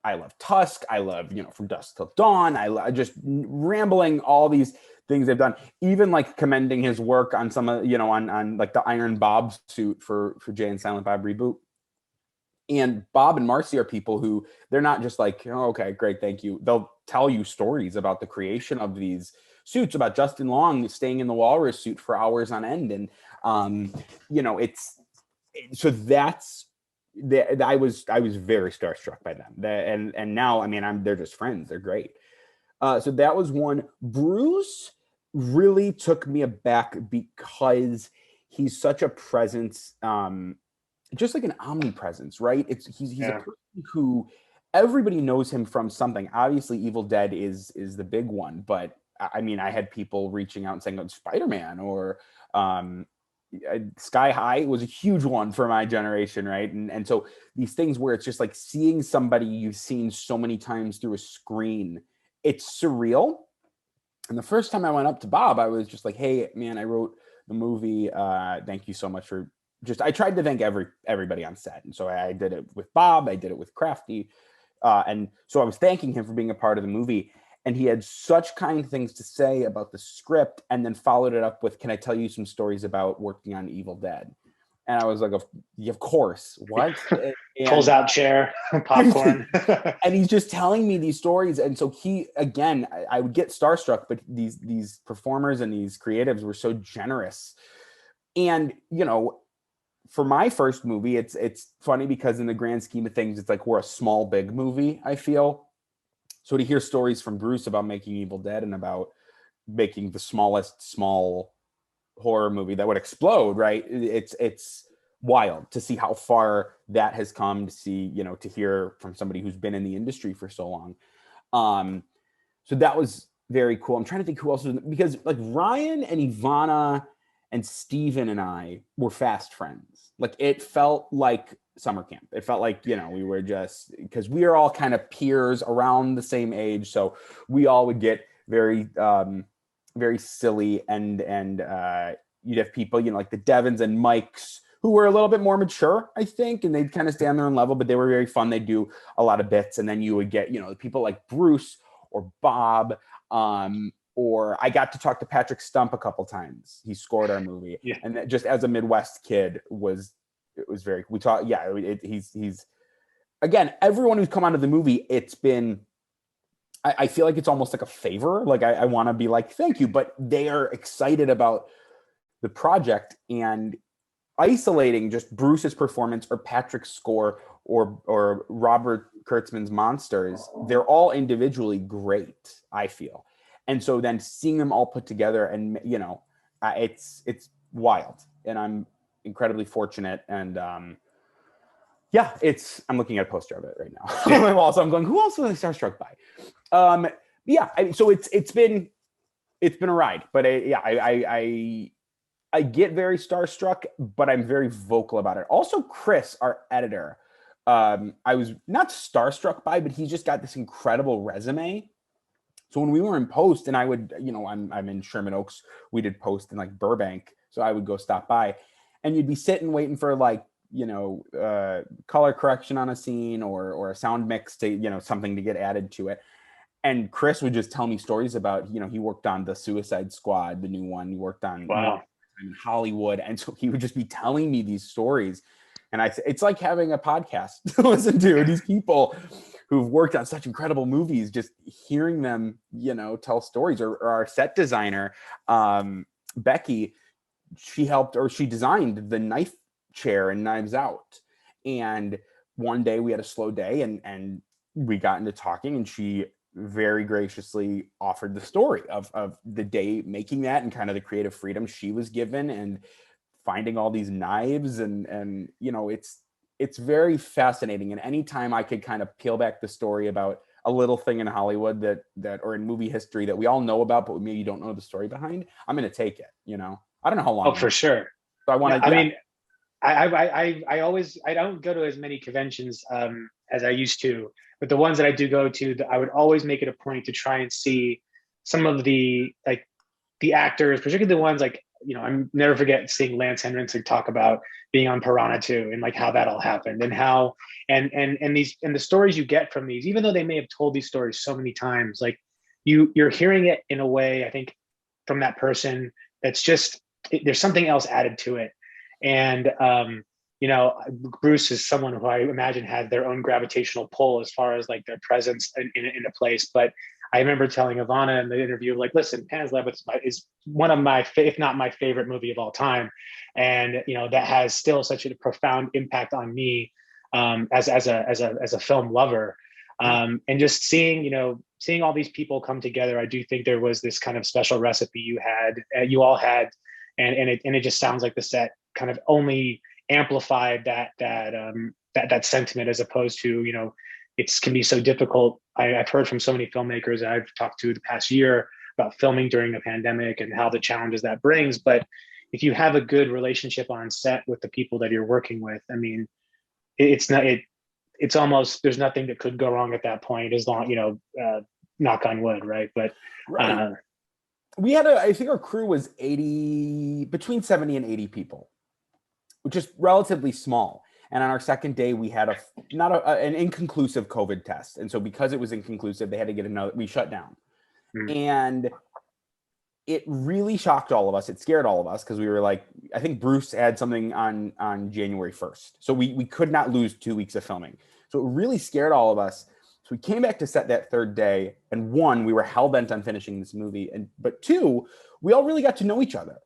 B: I love Tusk, I love, From Dusk Till Dawn, I just rambling all these things they've done, even like commending his work on some of, on like the Iron Bob suit for Jay and Silent Bob Reboot. And Bob and Marcy are people who, they're not just like, oh, okay, great, thank you. They'll tell you stories about the creation of these suits, about Justin Long staying in the walrus suit for hours on end. And, I was very starstruck by them. And now, I mean, they're just friends. They're great. So that was one. Bruce really took me aback because he's such a presence, just like an omnipresence, right? He's a person who everybody knows him from something. Obviously, Evil Dead is the big one, but I mean, I had people reaching out and saying, oh, Spider-Man, or Sky High was a huge one for my generation, right? And so these things where it's just like seeing somebody you've seen so many times through a screen, it's surreal. And the first time I went up to Bob, I was just like, hey, man, I wrote the movie. Thank you so much for I tried to thank everybody on set. And so I did it with Bob, I did it with Crafty. And so I was thanking him for being a part of the movie. And he had such kind things to say about the script, and then followed it up with, can I tell you some stories about working on Evil Dead? And I was like, of course. What?
A: Pulls out chair, popcorn.
B: And he's just telling me these stories. And so I would get starstruck, but these performers and these creatives were so generous. And, for my first movie, it's funny because in the grand scheme of things, it's like we're a small, big movie, I feel. So to hear stories from Bruce about making Evil Dead and about making the smallest small horror movie that would explode, right? It's wild to see how far that has come, to see, to hear from somebody who's been in the industry for so long. So that was very cool. I'm trying to think who else was, because like Ryan and Ivana and Steven and I were fast friends. Like it felt like summer camp. It felt like, we were just, because we are all kind of peers around the same age. So we all would get very, very silly, and you'd have people, like the Devons and Mikes, who were a little bit more mature, I think, and they'd kind of stay on their own level, but they were very fun. They do a lot of bits. And then you would get, people like Bruce or Bob, or I got to talk to Patrick Stump a couple times. He scored our movie. Yeah. And that, just as a Midwest kid, it was very, we talked, yeah, he's, again, everyone who's come out of the movie, it's been, I feel like it's almost like a favor. Like I want to be like, thank you, but they are excited about the project. And isolating just Bruce's performance or Patrick's score or Robert Kurtzman's monsters, they're all individually great, I feel. And so then seeing them all put together, and it's wild, and I'm incredibly fortunate. And I'm looking at a poster of it right now on my wall. So I'm going, who else was I starstruck by? So it's been a ride, but I get very starstruck, but I'm very vocal about it. Also, Chris, our editor, I was not starstruck by, but he's just got this incredible resume. So when we were in post, and I would, I'm in Sherman Oaks, we did post in like Burbank, so I would go stop by, and you'd be sitting waiting for like, color correction on a scene or a sound mix to, something to get added to it. And Chris would just tell me stories about, he worked on the Suicide Squad, the new one. He worked on
A: Wow.
B: in Hollywood, and so he would just be telling me these stories, and it's like having a podcast to listen to these people who've worked on such incredible movies, just hearing them, tell stories. Or our set designer, Becky, she designed the knife chair in Knives Out. And one day we had a slow day and we got into talking, and she very graciously offered the story of the day making that and kind of the creative freedom she was given and finding all these knives. And it's very fascinating. And anytime I could kind of peel back the story about a little thing in Hollywood that or in movie history that we all know about, but maybe you don't know the story behind, I'm going to take it. I don't know how long.
A: Oh, for sure.
B: So I want to.
A: I mean, I always, I don't go to as many conventions as I used to, but the ones that I do go to, I would always make it a point to try and see some of the actors, particularly the ones like, I'm never forget seeing Lance Henriksen talk about being on Piranha 2 and like how that all happened and how and the stories you get from these, even though they may have told these stories so many times, like you're hearing it in a way, I think, from that person that's just there's something else added to it. And Bruce is someone who I imagine had their own gravitational pull as far as like their presence in a place. But I remember telling Ivana in the interview, like, listen, Pan's Labyrinth is one of my, if not my favorite movie of all time. And, that has still such a profound impact on me as a film lover. And just seeing all these people come together, I do think there was this kind of special recipe you all had. And it just sounds like the set kind of only amplified that sentiment, as opposed to, it can be so difficult. I've heard from so many filmmakers that I've talked to the past year about filming during a pandemic and how the challenges that brings. But if you have a good relationship on set with the people that you're working with, I mean, it's almost, there's nothing that could go wrong at that point, as long, knock on wood, right? But
B: right. We had I think our crew was between 70 and 80 people, which is relatively small. And on our second day, we had an inconclusive COVID test. And so because it was inconclusive, they had to get we shut down. And it really shocked all of us. It scared all of us because we were like, I think Bruce had something on January 1st. So we could not lose 2 weeks of filming. So it really scared all of us. So we came back to set that third day, and one, we were hell-bent on finishing this movie. But two, we all really got to know each other.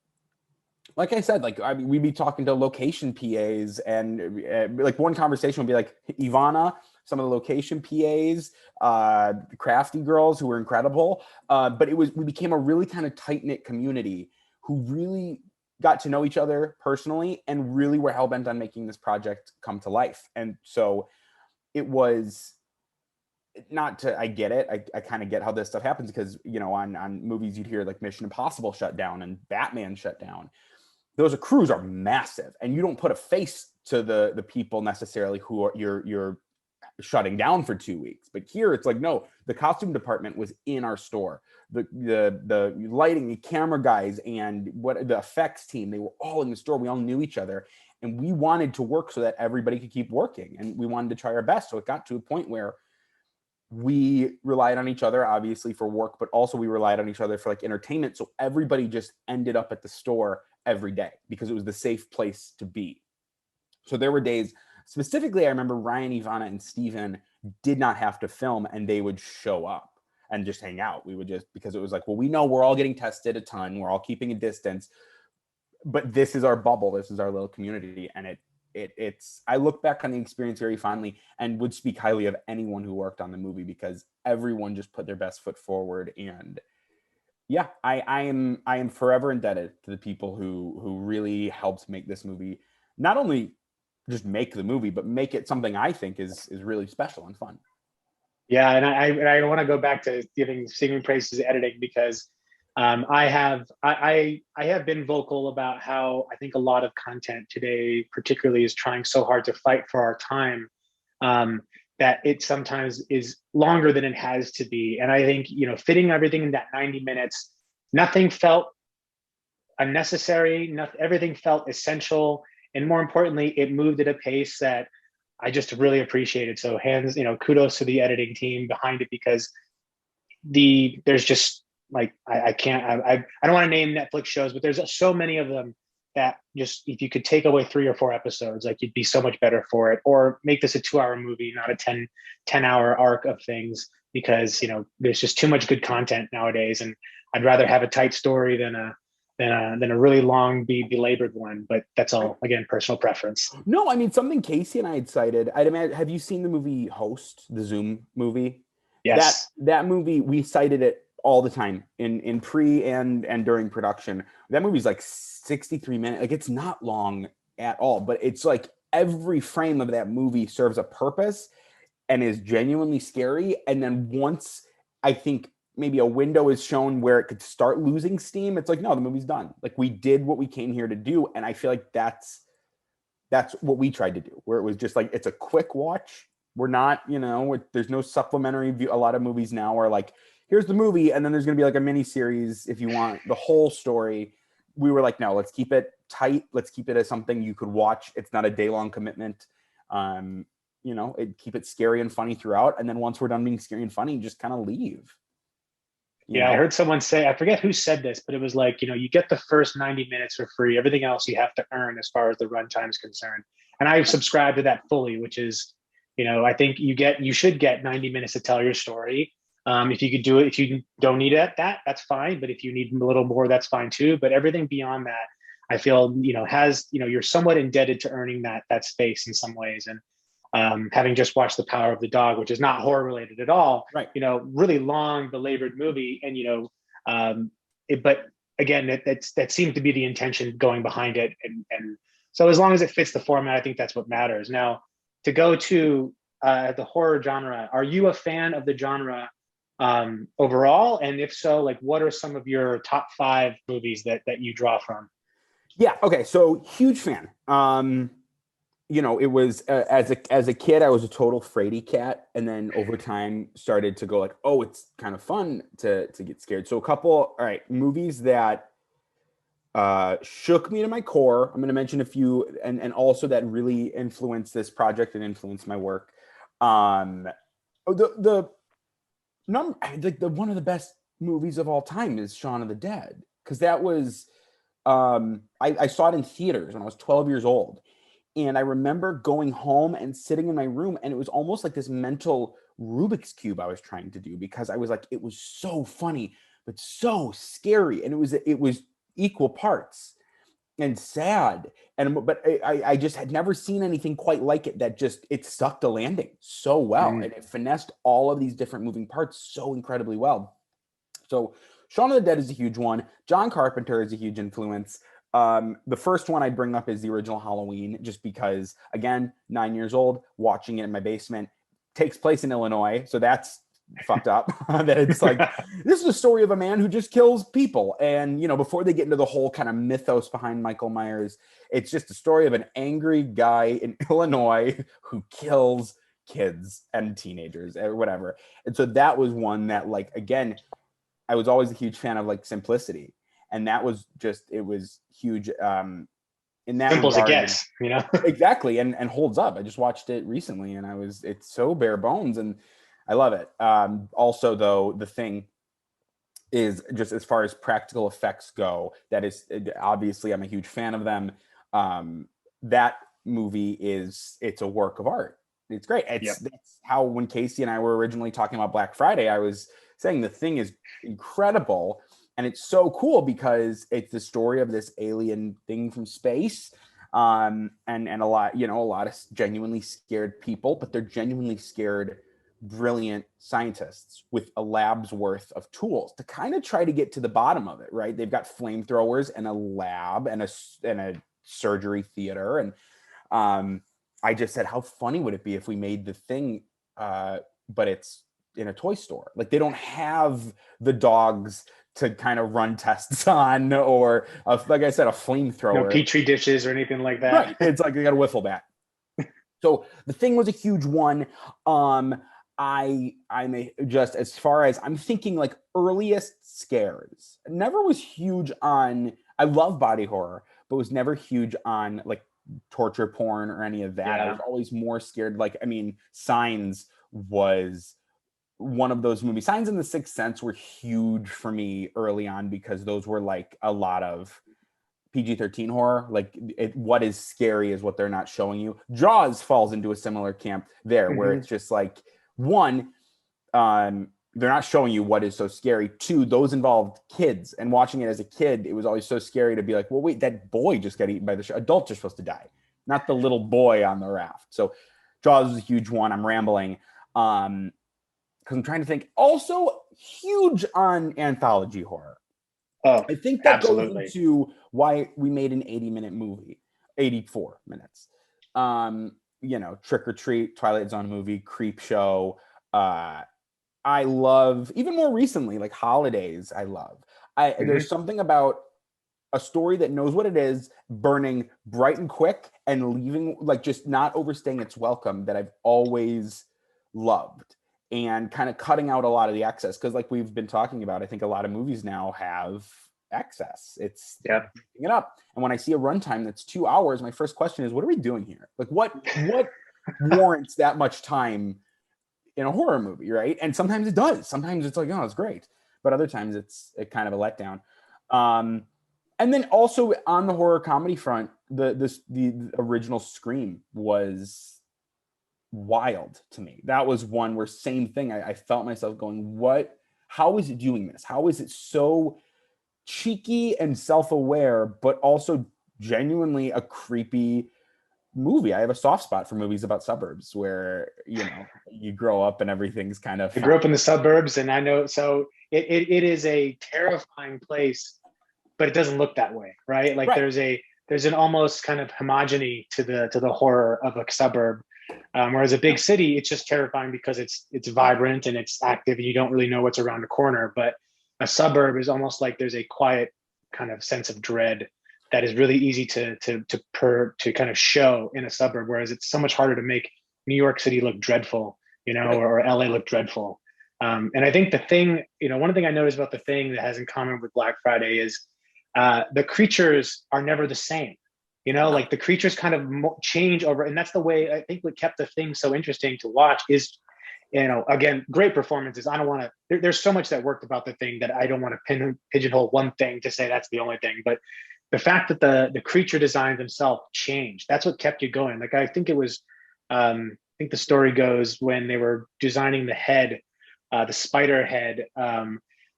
B: Like I said, we'd be talking to location PAs, and like one conversation would be like Ivana, some of the location PAs, the crafty girls who were incredible. But we became a really kind of tight-knit community who really got to know each other personally and really were hell-bent on making this project come to life. And so it was I get it. I kind of get how this stuff happens because, on movies you'd hear like Mission Impossible shut down and Batman shut down. Those crews are massive, and you don't put a face to the people necessarily who you're shutting down for 2 weeks. But here it's like, no, the costume department was in our store. The lighting, the camera guys, and the effects team, they were all in the store. We all knew each other, and we wanted to work so that everybody could keep working, and we wanted to try our best. So it got to a point where we relied on each other, obviously, for work, but also we relied on each other for like entertainment. So everybody just ended up at the store every day because it was the safe place to be. So there were days, specifically, I remember Ryan, Ivana, and Steven did not have to film, and they would show up and just hang out. We would because it was like, well, we know we're all getting tested a ton. We're all keeping a distance, but this is our bubble. This is our little community. And I look back on the experience very fondly and would speak highly of anyone who worked on the movie because everyone just put their best foot forward. And yeah, I am forever indebted to the people who really helped make this movie, not only just make the movie, but make it something I think is really special and fun.
A: Yeah, and I want to go back to singing praises to editing because I have been vocal about how I think a lot of content today, particularly, is trying so hard to fight for our time that it sometimes is longer than it has to be. And I think, fitting everything in that 90 minutes, nothing felt unnecessary, everything felt essential. And more importantly, it moved at a pace that I just really appreciated. So kudos to the editing team behind it, because there's just like, I don't want to name Netflix shows, but there's so many of them that just, if you could take away 3 or 4 episodes, like, you'd be so much better for it, or make this a 2-hour movie, not a 10-hour arc of things, because, there's just too much good content nowadays. And I'd rather have a tight story than a really long, belabored one. But that's all, again, personal preference.
B: No, I mean, something Casey and I had cited, I'd imagine, have you seen the movie Host, the Zoom movie?
A: Yes.
B: That movie, we cited it all the time in pre and during production. That movie's like 63 minutes. Like, it's not long at all, but it's like every frame of that movie serves a purpose and is genuinely scary. And then once, I think, maybe a window is shown where it could start losing steam, it's like, no, the movie's done. Like, we did what we came here to do. And I feel like that's what we tried to do, where it was just like, it's a quick watch. We're not, there's no supplementary view. A lot of movies now are like, here's the movie, and then there's going to be like a mini series if you want the whole story. We were like, no, let's keep it tight. Let's keep it as something you could watch. It's not a day-long commitment. Keep it scary and funny throughout. And then once we're done being scary and funny, just kind of leave.
A: Yeah, I heard someone say, I forget who said this, but it was like, you get the first 90 minutes for free. Everything else you have to earn as far as the runtime is concerned. And I subscribe to that fully, which is, I think you should get 90 minutes to tell your story. If you could do it, if you don't need it, that's fine. But if you need a little more, that's fine too. But everything beyond that, I feel, you're somewhat indebted to earning that space in some ways. And having just watched The Power of the Dog, which is not horror related at all,
B: right?
A: Really long, belabored movie. And, but again, that seemed to be the intention going behind it. And so as long as it fits the format, I think that's what matters. Now, to go to the horror genre, are you a fan of the genre overall? And if so, like, what are some of your top 5 movies that you draw from?
B: Yeah. Okay. So, huge fan. It was as a kid, I was a total fraidy cat, and then over time started to go like, oh, it's kind of fun to get scared. So, a couple, all right, movies that shook me to my core. I'm going to mention a few, and also that really influenced this project and influenced my work. The one of the best movies of all time is Shaun of the Dead, because that was I saw it in theaters when I was 12 years old, and I remember going home and sitting in my room, and it was almost like this mental Rubik's Cube I was trying to do, because I was like, it was so funny but so scary, and it was equal parts and sad, but I just had never seen anything quite like it, that just, it sucked a landing so well, and it finessed all of these different moving parts so incredibly well. So Shaun of the Dead is a huge one. John Carpenter is a huge influence. The first one I'd bring up is the original Halloween, just because, again, 9 years old, watching it in my basement. Takes place in Illinois, so that's fucked up. That it's like, this is a story of a man who just kills people, and before they get into the whole kind of mythos behind Michael Myers, it's just a story of an angry guy in Illinois who kills kids and teenagers or whatever. And so that was one that, like, again, I was always a huge fan of, like, simplicity, and that was just, it was huge in that
A: simple
B: regard.
A: As it gets,
B: exactly, and holds up. I just watched it recently, and it's so bare bones, and I love it. Also, though, The Thing is, just as far as practical effects go, that is, obviously I'm a huge fan of them. That movie it's a work of art. It's great. That's how, when Casey and I were originally talking about Black Friday, I was saying The Thing is incredible. And it's so cool because it's the story of this alien thing from space. And a lot of genuinely scared people, but they're genuinely scared, brilliant scientists with a lab's worth of tools to kind of try to get to the bottom of it, right? They've got flamethrowers and a lab and a surgery theater. And I just said, how funny would it be if we made The Thing, but it's in a toy store? Like, they don't have the dogs to kind of run tests on, or like I said, a flamethrower.
A: No petri dishes or anything like that.
B: Right. It's like they got a wiffle bat. So The Thing was a huge one. I'm just, as far as I'm thinking, like earliest scares, never was huge on. I love body horror, but was never huge on like torture porn or any of that. I
A: Yeah.
B: was always more scared. Like, I mean, Signs was one of those movies. Signs and The Sixth Sense were huge for me early on because those were like a lot of PG-13 horror. Like, what is scary is what they're not showing you. Jaws falls into a similar camp there, where
A: Hmm.
B: it's just like, one, they're not showing you what is so scary. Two, those involved kids, and watching it as a kid, it was always so scary to be like, well, wait, that boy just got eaten by the shark. Adults are supposed to die, not the little boy on the raft. So Jaws is a huge one. I'm rambling. Because I'm trying to think. Also, huge on anthology horror.
A: Oh,
B: I think that goes
A: absolutely.
B: into why we made an 80-minute movie, 84 minutes. Trick or Treat, Twilight Zone movie, Creep Show. I love, even more recently, like Holidays. I love.
A: Hmm.
B: There's something about a story that knows what it is, burning bright and quick, and leaving, like, just not overstaying its welcome, that I've always loved, and kind of cutting out a lot of the excess. Because, like we've been talking about, I think a lot of movies now have excess. It's
A: Yeah.
B: breaking it up. And when I see a runtime that's 2 hours, my first question is, what are we doing here? Like, what warrants that much time in a horror movie, right? And sometimes it does. Sometimes it's like, oh, it's great, but other times it's kind of a letdown. Um, and then also on the horror comedy front, the original Scream was wild to me. That was one where, same thing. I felt myself going, what? How is it doing this? How is it so cheeky and self-aware, but also genuinely a creepy movie? I have a soft spot for movies about suburbs where, you grow up and everything's kind of
A: I grew
B: fine.
A: up in the suburbs, and I know, so it is a terrifying place, but it doesn't look that way, right? Like
B: Right.
A: there's an almost kind of homogeny to the horror of a suburb, whereas a
B: Yeah.
A: big city, it's just terrifying because it's vibrant and it's active, and you don't really know what's around the corner. But a suburb is almost like there's a quiet kind of sense of dread that is really easy to kind of show in a suburb, whereas it's so much harder to make New York City look dreadful,
B: Right.
A: or LA look dreadful. And I think the thing, one thing I noticed about the thing that has in common with Black Friday is the creatures are never the same.
B: No.
A: Like the creatures kind of change over, and that's the way I think what kept the thing so interesting to watch is, again, great performances. I don't want to. There's so much that worked about the thing that I don't want to pigeonhole one thing to say that's the only thing. But the fact that the creature designs themselves changed, that's what kept you going. Like I think it was, I think the story goes when they were designing the head, the spider head.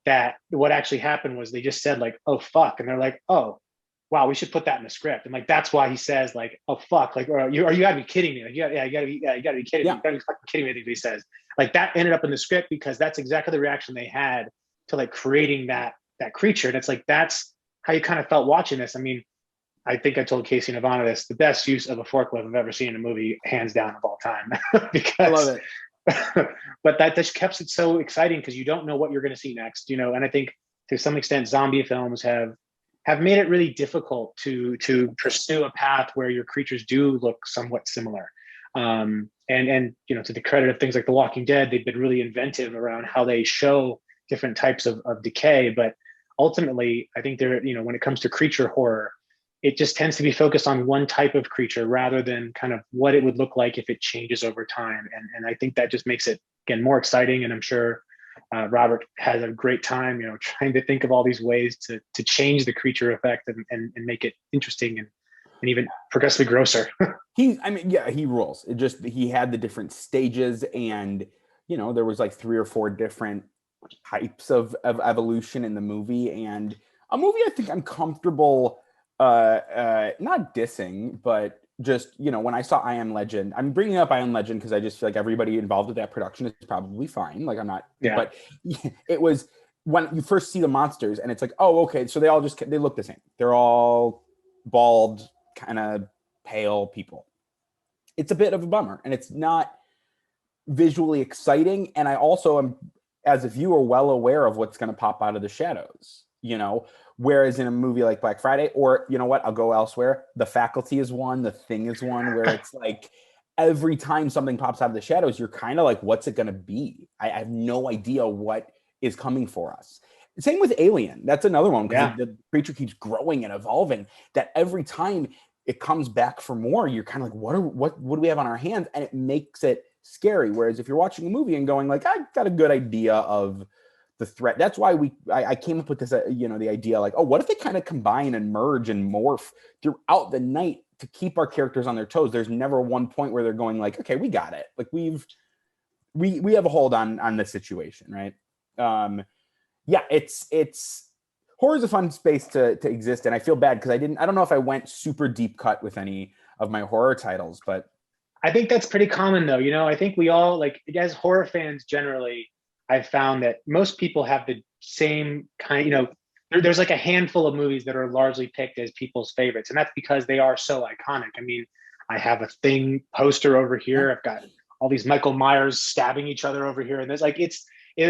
A: That what actually happened was they just said like, "Oh fuck," and they're like, "Oh, wow, we should put that in the script." And like that's why he says like, "Oh fuck," like, or you gotta be kidding me, like, you gotta be kidding me,
B: Yeah.
A: you gotta be fucking kidding me. I think he says like that ended up in the script because that's exactly the reaction they had to like creating that creature, and it's like that's how you kind of felt watching this. I mean, I think I told Casey Navana this: the best use of a forklift I've ever seen in a movie, hands down, of all time,
B: I love
A: because
B: it.
A: but that just keeps it so exciting because you don't know what you're going to see next, and I think to some extent zombie films have made it really difficult to pursue a path where your creatures do look somewhat similar. And to the credit of things like The Walking Dead, they've been really inventive around how they show different types of decay. But ultimately, I think when it comes to creature horror, it just tends to be focused on one type of creature rather than kind of what it would look like if it changes over time. And I think that just makes it, again, more exciting. And I'm sure Robert has a great time, trying to think of all these ways to change the creature effect and make it interesting and even progressively grosser.
B: He rules. It just, he had the different stages, and there was like 3 or 4 different types of evolution in the movie, and a movie I think I'm comfortable not dissing, but just, when I saw I Am Legend, I'm bringing up I Am Legend because I just feel like everybody involved with that production is probably fine. Like, I'm not,
A: Yeah.
B: but it was when you first see the monsters and it's like, oh, okay, so they look the same. They're all bald, kind of pale people. It's a bit of a bummer, and it's not visually exciting. And I also am, as a viewer, well aware of what's going to pop out of the shadows, whereas in a movie like Black Friday, or I'll go elsewhere, The Faculty is one, The Thing is one, where it's like every time something pops out of the shadows, you're kind of like, what's it going to be? I have no idea what is coming for us. Same with Alien. That's another one, because the creature keeps growing and evolving, that every time it comes back for more, you're kind of like, what do we have on our hands? And it makes it scary. Whereas if you're watching a movie and going like, I got a good idea of the threat. That's why I came up with this, the idea like, oh, what if they kind of combine and merge and morph throughout the night to keep our characters on their toes? There's never one point where they're going like, okay, we got it. Like we have a hold on the situation, right? It's horror is a fun space to exist, and I feel bad because I don't know if I went super deep cut with any of my horror titles, but
A: I think that's pretty common though. I think we all, like, as horror fans generally, I've found that most people have the same kind, there's like a handful of movies that are largely picked as people's favorites. And that's because they are so iconic. I mean, I have a Thing poster over here. I've got all these Michael Myers stabbing each other over here. And there's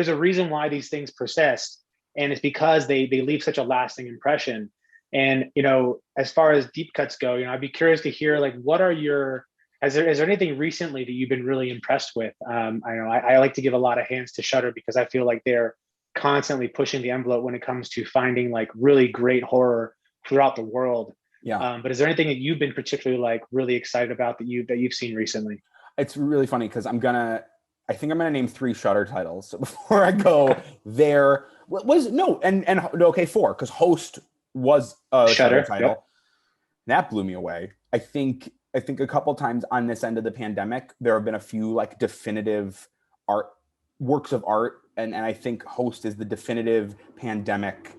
A: a reason why these things persist. And it's because they leave such a lasting impression. And, as far as deep cuts go, I'd be curious to hear, like, is there anything recently that you've been really impressed with? I know I like to give a lot of hands to Shudder because I feel like they're constantly pushing the envelope when it comes to finding like really great horror throughout the world.
B: Yeah.
A: But is there anything that you've been particularly like really excited about that you've seen recently?
B: It's really funny because I think I'm gonna name 3 Shudder titles. So before I go there, okay, 4, because Host was a Shudder title. Yep. That blew me away. I think a couple times on this end of the pandemic, there have been a few like definitive works of art, and I think Host is the definitive pandemic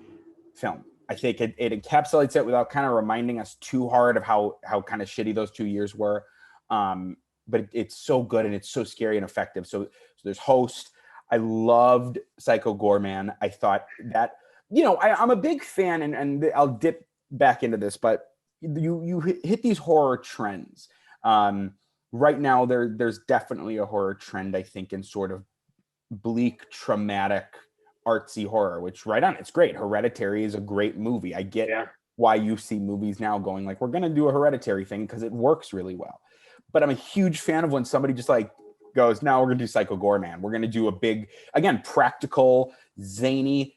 B: film. I think it encapsulates it without kind of reminding us too hard of how kind of shitty those 2 years were. But it's so good and it's so scary and effective. So there's Host. I loved Psycho Goreman. I thought that, I'm a big fan, and I'll dip back into this, but you hit these horror trends. Right now, there's definitely a horror trend, I think, in sort of bleak, traumatic, artsy horror, which right on, it's great. Hereditary is a great movie. I get why you see movies now going like, we're going to do a Hereditary thing because it works really well. But I'm a huge fan of when somebody just like goes, now we're going to do Psycho Goreman. We're going to do a big, again, practical, zany,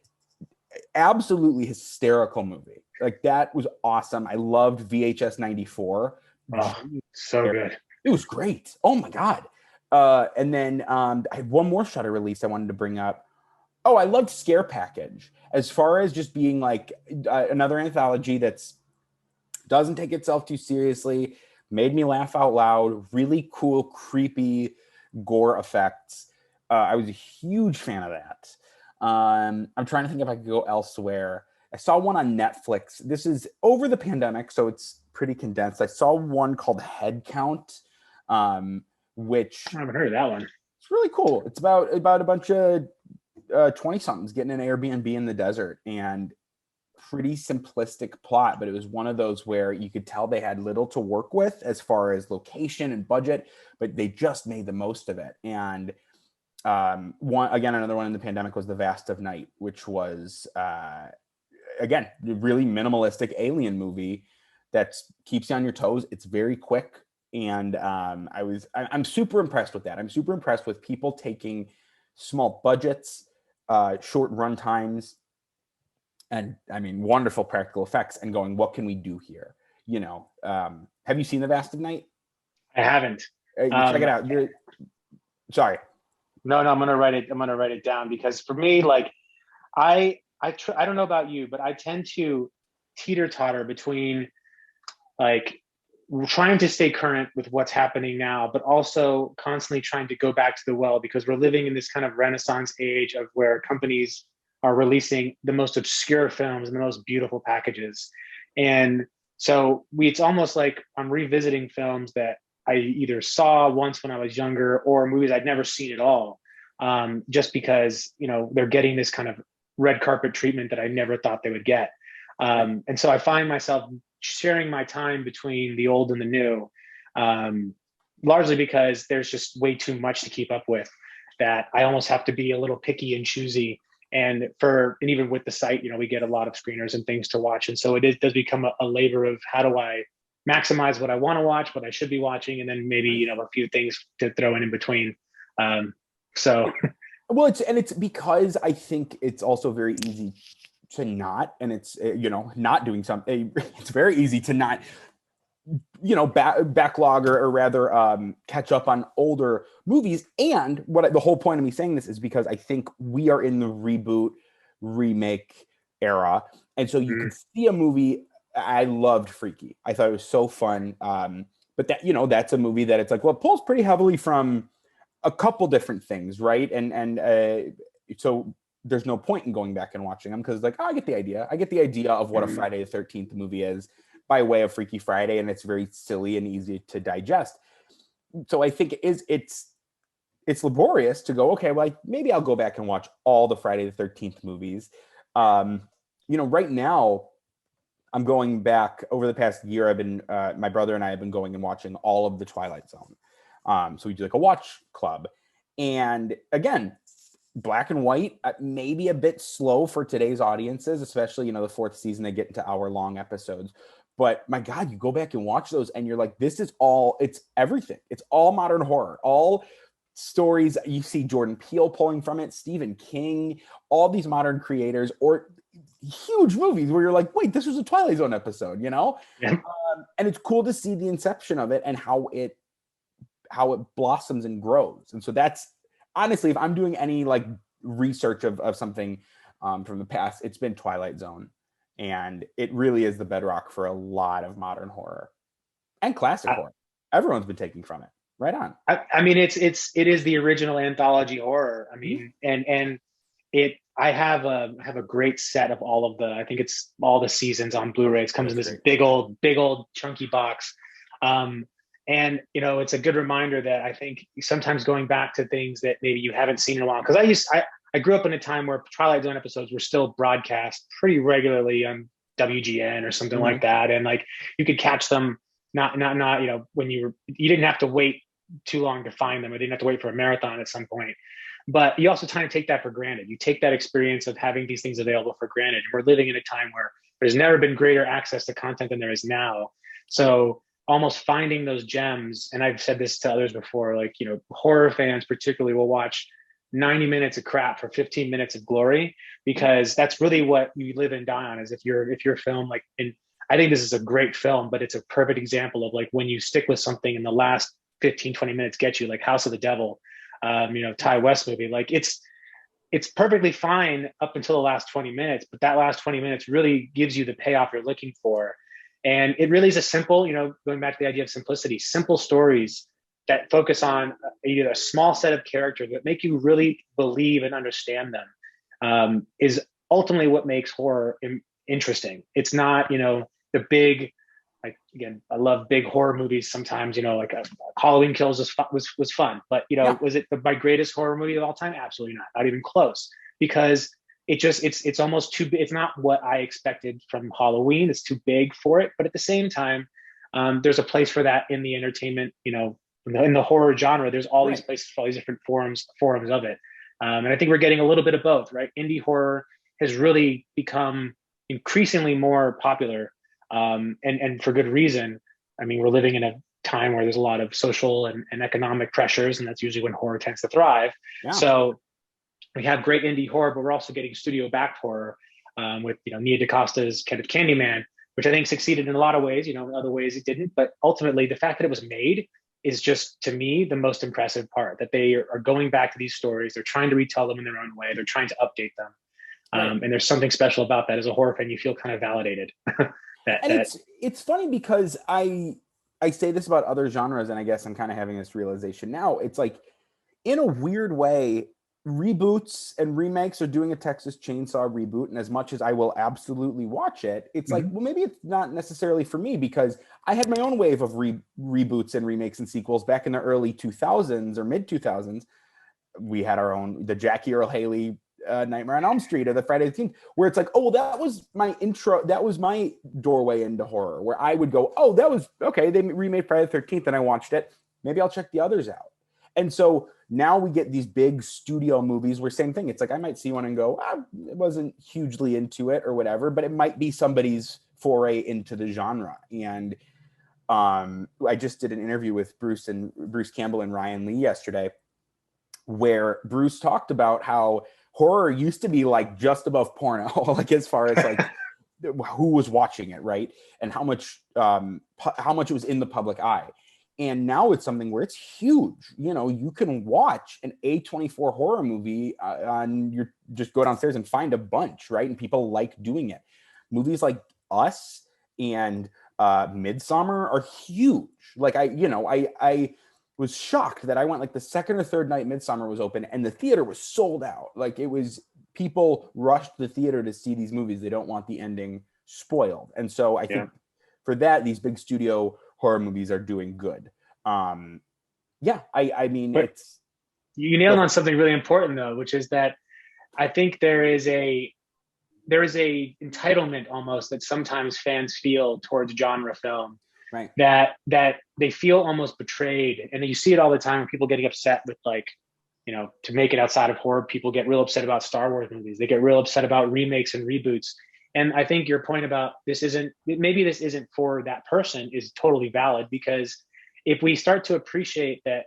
B: absolutely hysterical movie. Like, that was awesome. I loved VHS 94.
A: Oh, so good.
B: It was great. Oh my God. And then I had one more Shudder release I wanted to bring up. Oh, I loved Scare Package. As far as just being like another anthology that's doesn't take itself too seriously, made me laugh out loud, really cool, creepy gore effects. I was a huge fan of that. I'm trying to think if I could go elsewhere. I saw one on Netflix. This is over the pandemic, so it's pretty condensed. I saw one called Head Count, which
A: I haven't heard of that one.
B: It's really cool. It's about a bunch of 20-somethings getting an Airbnb in the desert, and pretty simplistic plot, but it was one of those where you could tell they had little to work with as far as location and budget, but they just made the most of it. And another one in the pandemic was The Vast of Night, which was again, really minimalistic alien movie that keeps you on your toes. It's very quick, and I'm super impressed with that. I'm super impressed with people taking small budgets, short run times, and I mean, wonderful practical effects, and going, what can we do here? Have you seen The Vast of Night?
A: I haven't.
B: Check it out. Sorry.
A: No, I'm gonna write it down, because for me, like, I don't know about you, but I tend to teeter-totter between like trying to stay current with what's happening now, but also constantly trying to go back to the well, because we're living in this kind of Renaissance age of where companies are releasing the most obscure films and the most beautiful packages. And so it's almost like I'm revisiting films that I either saw once when I was younger, or movies I'd never seen at all, just because, they're getting this kind of red carpet treatment that I never thought they would get. And so I find myself sharing my time between the old and the new, largely because there's just way too much to keep up with, that I almost have to be a little picky and choosy. And even with the site, we get a lot of screeners and things to watch. And so does become a labor of how do I maximize what I want to watch, what I should be watching, and then maybe, a few things to throw in between. So
B: Well, it's because I think it's also very easy to not, and it's not doing something. It's very easy to not, backlog or rather catch up on older movies. And the whole point of me saying this is because I think we are in the reboot remake era, and so you can see a movie. I loved Freaky. I thought it was so fun. But that's a movie that it's like, well, it pulls pretty heavily from a couple different things, right? And so there's no point in going back and watching them because, like, I get the idea. I get the idea of what a Friday the 13th movie is by way of Freaky Friday, and it's very silly and easy to digest. So I think it's laborious to go, okay, well, maybe I'll go back and watch all the Friday the 13th movies. Right now, I'm going back over the past year. I've been, my brother and I have been going and watching all of the Twilight Zone. So we do like a watch club. And again, black and white, maybe a bit slow for today's audiences, especially, the fourth season, they get into hour-long episodes. But my God, you go back and watch those and you're like, it's everything. It's all modern horror, all stories. You see Jordan Peele pulling from it, Stephen King, all these modern creators, or huge movies where you're like, wait, this was a Twilight Zone episode, Yeah. And it's cool to see the inception of it and how it blossoms and grows. And so that's honestly, if I'm doing any like research of something from the past, it's been Twilight Zone. And it really is the bedrock for a lot of modern horror and classic horror. Everyone's been taking from it. Right on.
A: I mean, it is the original anthology horror. I mean, I have a great set of all of I think it's all the seasons on Blu-ray. It comes in this big old chunky box. And it's a good reminder that I think sometimes going back to things that maybe you haven't seen in a while. Because I grew up in a time where Twilight Zone episodes were still broadcast pretty regularly on WGN or something like that, and like you could catch them not when you didn't have to wait too long to find them, or they didn't have to wait for a marathon at some point. But you also kind of take that for granted. You take that experience of having these things available for granted. We're living in a time where there's never been greater access to content than there is now. So almost finding those gems, and I've said this to others before, like, horror fans particularly will watch 90 minutes of crap for 15 minutes of glory, because that's really what you live and die on. Is if your film, like, and I think this is a great film, but it's a perfect example of like when you stick with something and the last 15-20 minutes get you, like House of the Devil, Ty West movie. Like it's perfectly fine up until the last 20 minutes, but that last 20 minutes really gives you the payoff you're looking for. And it really is a simple, going back to the idea of simplicity, simple stories that focus on either a small set of characters that make you really believe and understand them, is ultimately what makes horror interesting. It's not, the big, like, again, I love big horror movies sometimes, like Halloween Kills was fun, but was it my greatest horror movie of all time? Absolutely not even close, because it's almost too big. It's not what I expected from Halloween. It's too big for it. But at the same time, there's a place for that in the entertainment, in the horror genre. There's all these places for all these different forms of it. And I think we're getting a little bit of both, right? Indie horror has really become increasingly more popular, and for good reason. I mean, we're living in a time where there's a lot of social and economic pressures, and that's usually when horror tends to thrive. Yeah. So we have great indie horror, but we're also getting studio-backed horror, with Nia DaCosta's kind of Candyman, which I think succeeded in a lot of ways. In other ways it didn't. But ultimately, the fact that it was made is just, to me, the most impressive part. That they are going back to these stories. They're trying to retell them in their own way. They're trying to update them. And there's something special about that. As a horror fan, you feel kind of validated.
B: It's funny because I say this about other genres, and I guess I'm kind of having this realization now. It's like, in a weird way, reboots and remakes are doing a Texas Chainsaw reboot, and as much as I will absolutely watch it, it's like, well, maybe it's not necessarily for me, because I had my own wave of reboots and remakes and sequels back in the early 2000s or mid 2000s. We had our own, the Jackie Earl Haley Nightmare on Elm Street, or the Friday the 13th, where it's like, oh, well, that was my intro, that was my doorway into horror, where I would go, oh, that was okay, they remade Friday the 13th and I watched it, maybe I'll check the others out. And so now we get these big studio movies where same thing. It's like, I might see one and go, I wasn't hugely into it or whatever, but it might be somebody's foray into the genre. And I just did an interview with Bruce Campbell and Ryan Lee yesterday, where Bruce talked about how horror used to be like just above porno, like as far as like who was watching it, right? And how much it was in the public eye. And now it's something where it's huge. You know, you can watch an A24 horror movie just go downstairs and find a bunch, right? And people like doing it. Movies like Us and Midsummer are huge. Like I was shocked that I went like the second or third night Midsummer was open and the theater was sold out. Like it was, people rushed the theater to see these movies. They don't want the ending spoiled. And so I think for that, these big studio horror movies are doing good. I mean, but it's,
A: you nailed on something really important though, which is that I think there is a entitlement almost that sometimes fans feel towards genre film,
B: right?
A: That they feel almost betrayed. And you see it all the time when people getting upset with, like, you know, to make it outside of horror, people get real upset about Star Wars movies. They get real upset about remakes and reboots. And I think your point about maybe this isn't for that person is totally valid, because if we start to appreciate that,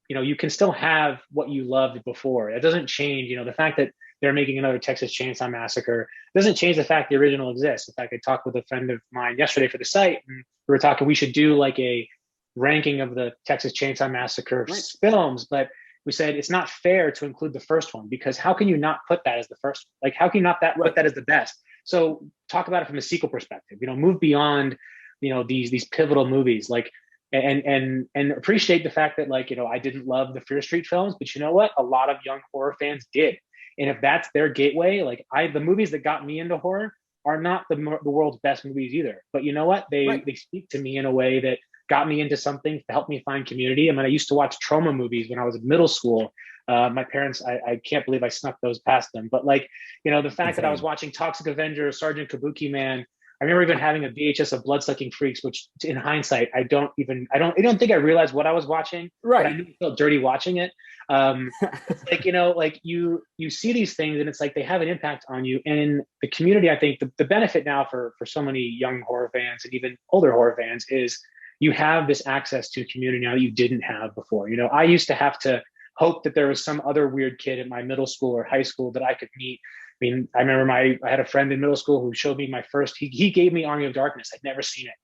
A: you know, you can still have what you loved before. It doesn't change, you know, the fact that they're making another Texas Chainsaw Massacre doesn't change the fact the original exists. In fact, I talked with a friend of mine yesterday for the site, and we were talking, we should do like a ranking of the Texas Chainsaw Massacre films, but we said it's not fair to include the first one, because how can you not put that as the first one? Like, how can you not put that as the best? So talk about it from a sequel perspective, you know, move beyond, you know, these pivotal movies, like, and appreciate the fact that, like, you know, I didn't love the Fear Street films, but you know what? A lot of young horror fans did. And if that's their gateway, like the movies that got me into horror are not the world's best movies either. But you know what? They speak to me in a way that got me into something to help me find community. I mean, I used to watch trauma movies when I was in middle school. My parents, I can't believe I snuck those past them. But, like, you know, the fact that I was watching Toxic Avenger, Sergeant Kabuki Man, I remember even having a VHS of Bloodsucking Freaks, which in hindsight, I don't think I realized what I was watching.
B: Right.
A: But I knew I felt dirty watching it. It's like, you know, like you see these things and it's like they have an impact on you. And in the community, I think the benefit now for so many young horror fans and even older horror fans is you have this access to community now that you didn't have before. You know, I used to have to hope that there was some other weird kid at my middle school or high school that I could meet. I mean, I remember I had a friend in middle school who showed me my first, he gave me Army of Darkness. I'd never seen it.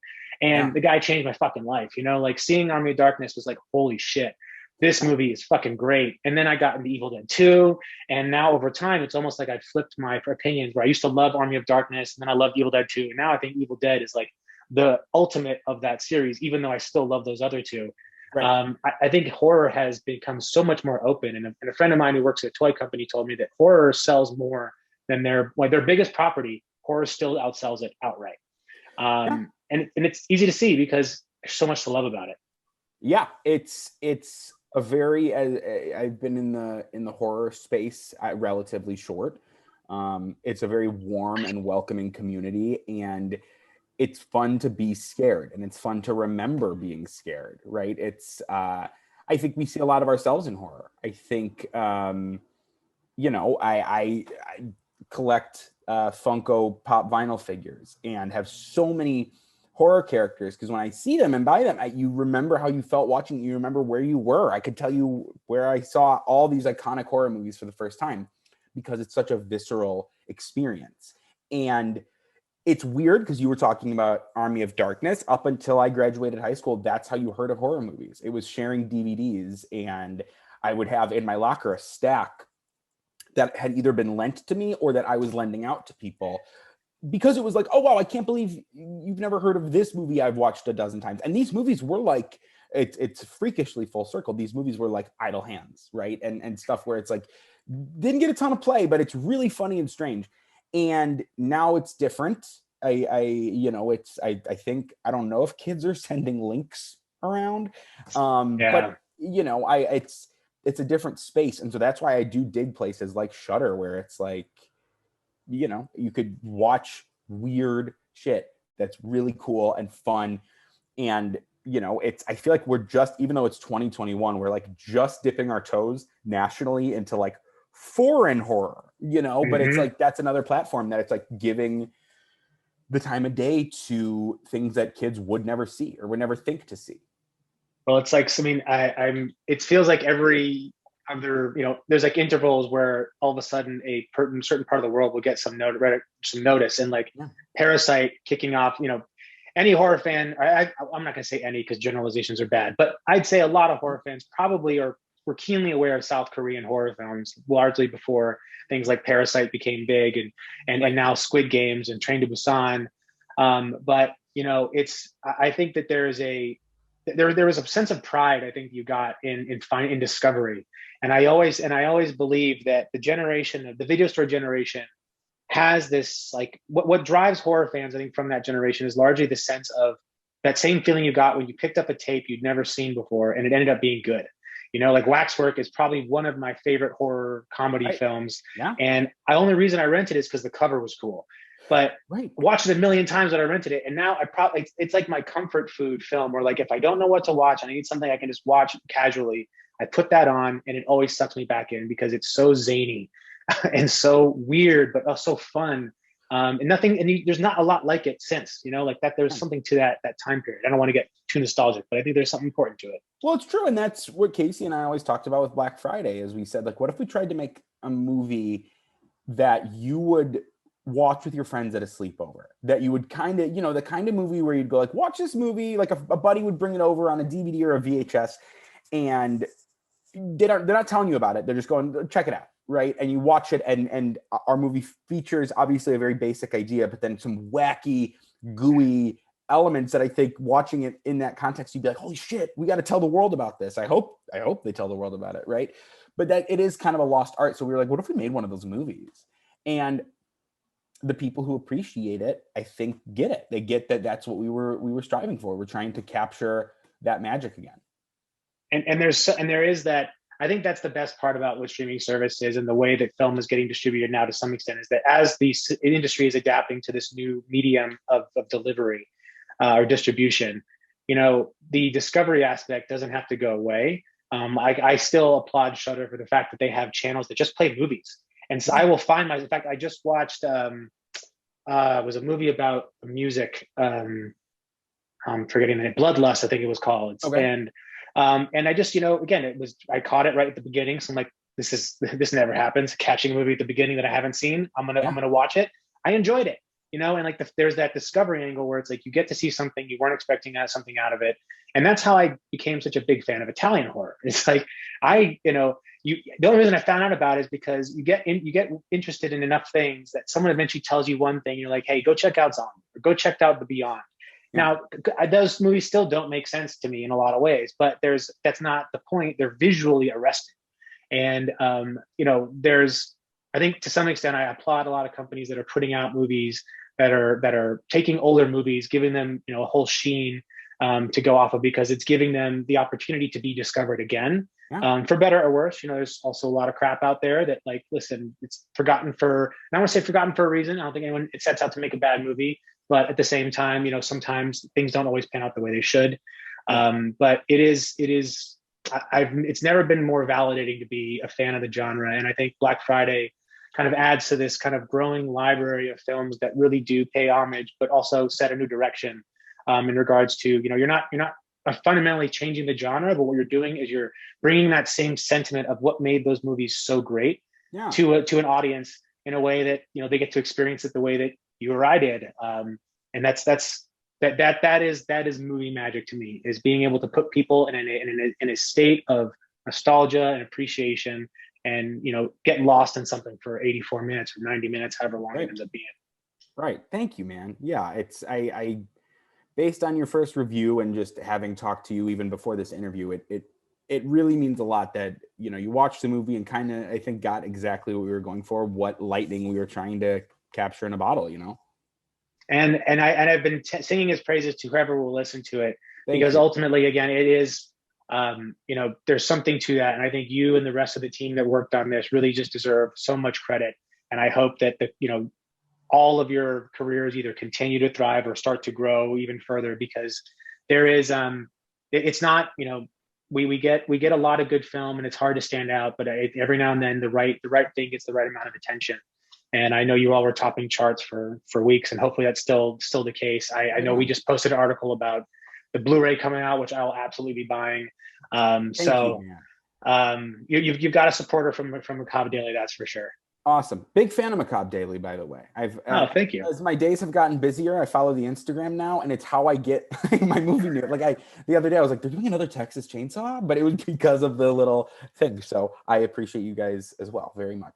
A: And the guy changed my fucking life. You know, like seeing Army of Darkness was like, holy shit, this movie is fucking great. And then I got into Evil Dead 2. And now over time, it's almost like I've flipped my opinions, where I used to love Army of Darkness and then I loved Evil Dead 2. And now I think Evil Dead is like the ultimate of that series, even though I still love those other two. Right. I think horror has become so much more open. And a friend of mine who works at a toy company told me that horror sells more than their biggest property. Horror still outsells it outright. And it's easy to see because there's so much to love about it.
B: Yeah, it's a very, I've been in the horror space relatively short. It's a very warm and welcoming community, and it's fun to be scared, and it's fun to remember being scared, right? It's I think we see a lot of ourselves in horror. I think you know, I collect Funko Pop vinyl figures and have so many horror characters, because when I see them and buy them, you remember how you felt watching. You remember where you were. I could tell you where I saw all these iconic horror movies for the first time, because it's such a visceral experience. And it's weird because you were talking about Army of Darkness. Up until I graduated high school, that's how you heard of horror movies. It was sharing DVDs, and I would have in my locker a stack that had either been lent to me or that I was lending out to people, because it was like, oh, wow, I can't believe you've never heard of this movie I've watched a dozen times. And these movies were like, it's freakishly full circle. These movies were like Idle Hands, right? And stuff where it's like, didn't get a ton of play, but it's really funny and strange. And now it's different. I think, I don't know if kids are sending links around, but you know, it's a different space. And so that's why I do dig places like Shudder, where it's like, you know, you could watch weird shit that's really cool and fun. And, you know, I feel like we're just, even though it's 2021, we're like just dipping our toes nationally into like foreign horror, you know, but it's like, that's another platform that it's like giving the time of day to things that kids would never see or would never think to see.
A: Well, it's like, I mean, it feels like every other, there's like intervals where all of a sudden certain part of the world will get some notice, and like
B: Yeah.
A: Parasite kicking off, any horror fan, I'm not going to say any because generalizations are bad, but I'd say a lot of horror fans probably were keenly aware of South Korean horror films, largely before things like Parasite became big, and now Squid Games and Train to Busan. But I think that there was a sense of pride I think you got in discovery, and I always believe that the generation of the video store generation has this, like, what drives horror fans, I think, from that generation is largely the sense of that same feeling you got when you picked up a tape you'd never seen before and it ended up being good. Like Waxwork is probably one of my favorite horror comedy films.
B: Yeah.
A: And the only reason I rented it is because the cover was cool. But watched it a million times that I rented it. And now it's like my comfort food film, where like if I don't know what to watch and I need something I can just watch casually, I put that on and it always sucks me back in because it's so zany and so weird, but also fun. And there's not a lot like it since, like that. There's something to that time period. I don't want to get too nostalgic, but I think there's something important to it.
B: Well, it's true. And that's what Casey and I always talked about with Black Friday, is we said, like, what if we tried to make a movie that you would watch with your friends at a sleepover, that you would kind of, the kind of movie where you'd go like, watch this movie, like a buddy would bring it over on a DVD or a VHS, and they're not telling you about it. They're just going, check it out. Right. And you watch it, and our movie features obviously a very basic idea, but then some wacky, gooey elements that I think watching it in that context, you'd be like, holy shit, we got to tell the world about this. I hope they tell the world about it. Right. But that it is kind of a lost art. So we were like, what if we made one of those movies? And the people who appreciate it, I think, get it. They get that that's what we were striving for. We're trying to capture that magic again.
A: And there is that. I think that's the best part about what streaming service is, and the way that film is getting distributed now to some extent, is that as the industry is adapting to this new medium of delivery or distribution, the discovery aspect doesn't have to go away. I still applaud Shudder for the fact that they have channels that just play movies. And so I will find in fact, I just watched, was a movie about music. I'm forgetting the name, Bloodlust, I think it was called. Okay. And I just, again, I caught it right at the beginning. So I'm like, this never happens. Catching a movie at the beginning that I haven't seen. I'm going to watch it. I enjoyed it, and like there's that discovery angle where it's like, you get to see something you weren't expecting something out of it. And that's how I became such a big fan of Italian horror. It's like, the only reason I found out about it is because you get interested in enough things that someone eventually tells you one thing. You're like, hey, go check out Zombie, or go check out The Beyond. Now, those movies still don't make sense to me in a lot of ways, but that's not the point. They're visually arresting. And, I think to some extent, I applaud a lot of companies that are putting out movies that are taking older movies, giving them, a whole sheen to go off of, because it's giving them the opportunity to be discovered again. For better or worse. There's also a lot of crap out there that, like, listen, it's forgotten for, and I want to say forgotten for a reason. I don't think anyone sets out to make a bad movie. But at the same time, sometimes things don't always pan out the way they should. But it's never been more validating to be a fan of the genre. And I think Black Friday kind of adds to this kind of growing library of films that really do pay homage, but also set a new direction in regards to, you're not fundamentally changing the genre, but what you're doing is you're bringing that same sentiment of what made those movies so great to an audience in a way that, they get to experience it the way that you or I did. And that is movie magic to me, is being able to put people in a state of nostalgia and appreciation, and, getting lost in something for 84 minutes or 90 minutes, however long it ends up being.
B: Right. Thank you, man. Yeah. It's, I based on your first review and just having talked to you even before this interview, it really means a lot that, you watched the movie and kind of, I think, got exactly what we were going for, what lightning we were trying to capture in a bottle,
A: And I've been singing his praises to whoever will listen to it, because ultimately, again, it is, there's something to that. And I think you and the rest of the team that worked on this really just deserve so much credit. And I hope that all of your careers either continue to thrive or start to grow even further, because there is, it's not, we get a lot of good film and it's hard to stand out, but every now and then the right thing gets the right amount of attention. and I know you all were topping charts for weeks, and hopefully that's still the case. I know we just posted an article about the Blu-ray coming out, which I'll absolutely be buying.
B: Thank you, man.
A: You've got a supporter from Macabre Daily, that's for sure.
B: Awesome. Big fan of Macabre Daily, by the way.
A: Thank you.
B: As my days have gotten busier, I follow the Instagram now, and it's how I get my movie news. Like the other day, I was like, they're doing another Texas Chainsaw, but it was because of the little thing. So I appreciate you guys as well very much.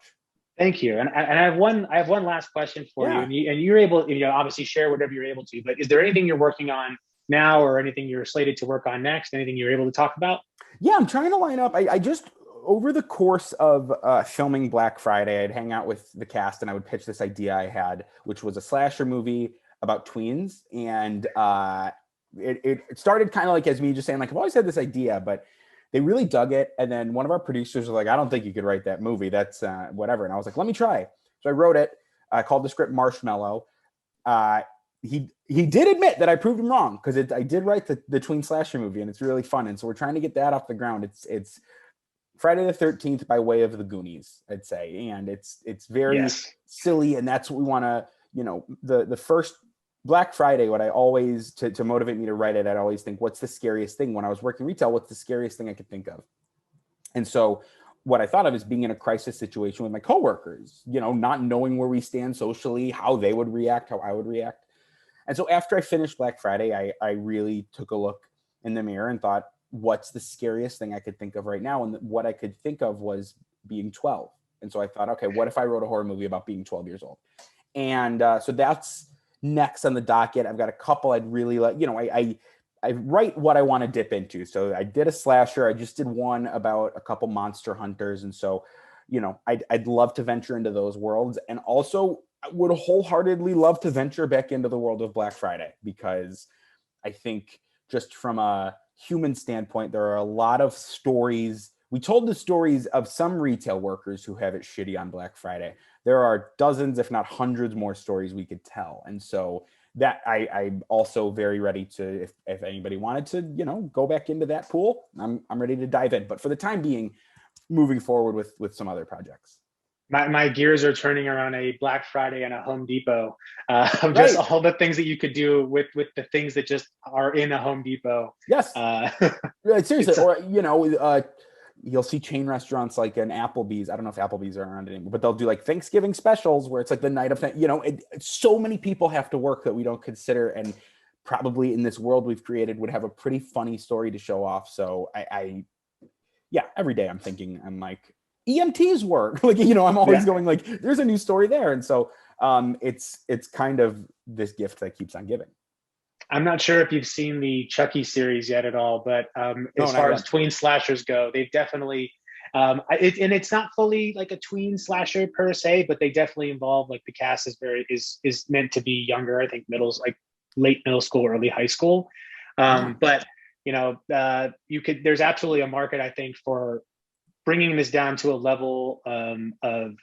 A: Thank you. And I have one last question for you. And you're able, obviously share whatever you're able to, but is there anything you're working on now or anything you're slated to work on next? Anything you're able to talk about?
B: Yeah, I'm trying to line up. I just, over the course of filming Black Friday, I'd hang out with the cast and I would pitch this idea I had, which was a slasher movie about tweens. And it started kind of like as me just saying, like, I've always had this idea, but they really dug it. And then one of our producers was like, I don't think you could write that movie. That's whatever. And I was like, let me try. So I wrote it. I called the script Marshmallow. He did admit that I proved him wrong, because I did write the tween slasher movie, and it's really fun. And so we're trying to get that off the ground. It's Friday the 13th by way of the Goonies, I'd say. And it's very silly. And that's what we want to, the first Black Friday, what I always, to motivate me to write it, I'd always think, what's the scariest thing? When I was working retail, what's the scariest thing I could think of? And so what I thought of is being in a crisis situation with my coworkers, not knowing where we stand socially, how they would react, how I would react. And so after I finished Black Friday, I really took a look in the mirror and thought, what's the scariest thing I could think of right now? And what I could think of was being 12. And so I thought, okay, what if I wrote a horror movie about being 12 years old? And so that's next on the docket. I've got a couple I'd really like, I write what I want to dip into. So I did a slasher. I just did one about a couple monster hunters. And so, I'd love to venture into those worlds. And also I would wholeheartedly love to venture back into the world of Black Friday, because I think just from a human standpoint, there are a lot of stories. We told the stories of some retail workers who have it shitty on Black Friday. There are dozens, if not hundreds more stories we could tell. And so that I'm also very ready to, if anybody wanted to, go back into that pool, I'm ready to dive in. But for the time being, moving forward with some other projects.
A: My gears are turning around a Black Friday and a Home Depot. Just all the things that you could do with the things that just are in a Home Depot.
B: Yes. Seriously. Or, you'll see chain restaurants like an Applebee's. I don't know if Applebee's are around anymore, but they'll do like Thanksgiving specials where it's like the night of, so many people have to work that we don't consider. And probably in this world we've created would have a pretty funny story to show off. So every day I'm like, EMTs work. I'm always going like, there's a new story there. And so it's kind of this gift that keeps on giving.
A: I'm not sure if you've seen the Chucky series yet at all, but as far as tween slashers go, they've definitely, and it's not fully like a tween slasher per se, but they definitely involve, like, the cast is meant to be younger. I think late middle school, early high school. But there's absolutely a market, I think, for bringing this down to a level of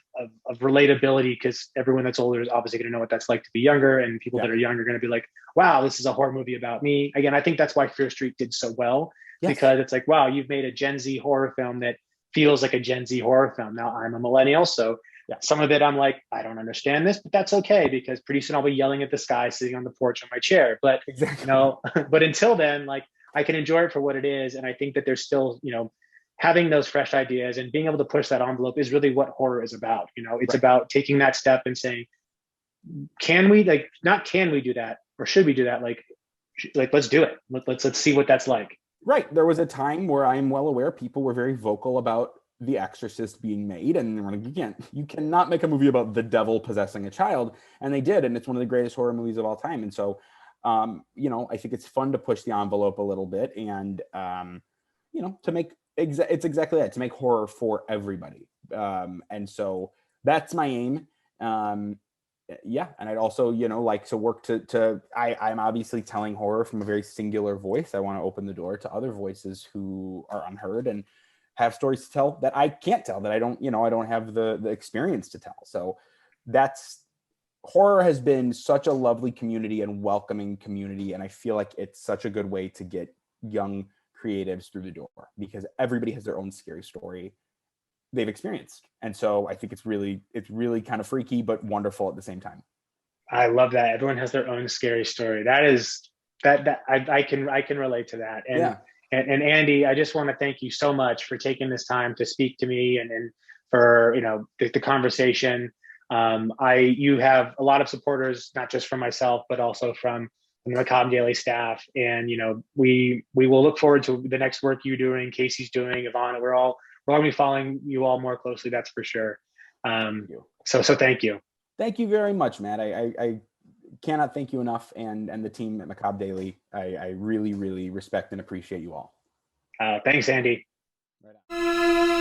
A: relatability, because everyone that's older is obviously going to know what that's like to be younger, and people that are younger are going to be like, wow, this is a horror movie about me. Again, I think that's why Fear Street did so well, because it's like, wow, you've made a Gen Z horror film that feels like a Gen Z horror film. Now, I'm a millennial, so some of it I'm like, I don't understand this, but that's okay, because pretty soon I'll be yelling at the sky sitting on the porch on my chair. But but until then, like, I can enjoy it for what it is. And I think that there's still, having those fresh ideas and being able to push that envelope is really what horror is about. It's about taking that step and saying, can we, not can we do that, or should we do that? Like let's do it. Let's see what that's like.
B: Right. There was a time where I'm well aware people were very vocal about The Exorcist being made, and like, you cannot make a movie about the devil possessing a child, and they did, and it's one of the greatest horror movies of all time. And so, I think it's fun to push the envelope a little bit, and to make it's exactly that, to make horror for everybody. And so that's my aim. And I'd also, like to work I'm obviously telling horror from a very singular voice. I want to open the door to other voices who are unheard and have stories to tell that I can't tell, that I don't have the experience to tell. So horror has been such a lovely community and welcoming community. And I feel like it's such a good way to get young creatives through the door, because everybody has their own scary story. they've experienced. And so I think it's really kind of freaky, but wonderful at the same time.
A: I love that. Everyone has their own scary story. That is that I can relate to that. And
B: Yeah.
A: and Andy, I just want to thank you so much for taking this time to speak to me and for, you know, the conversation. You have a lot of supporters, not just from myself, but also from the Macabre Daily staff. And, you know, we will look forward to the next work you're doing, Casey's doing, Ivana. We're all going to be following you all more closely. That's for sure. So thank you.
B: Thank you very much, Matt. I cannot thank you enough, and the team at Macabre Daily. I really, really respect and appreciate you all.
A: Thanks, Andy.
B: Right on.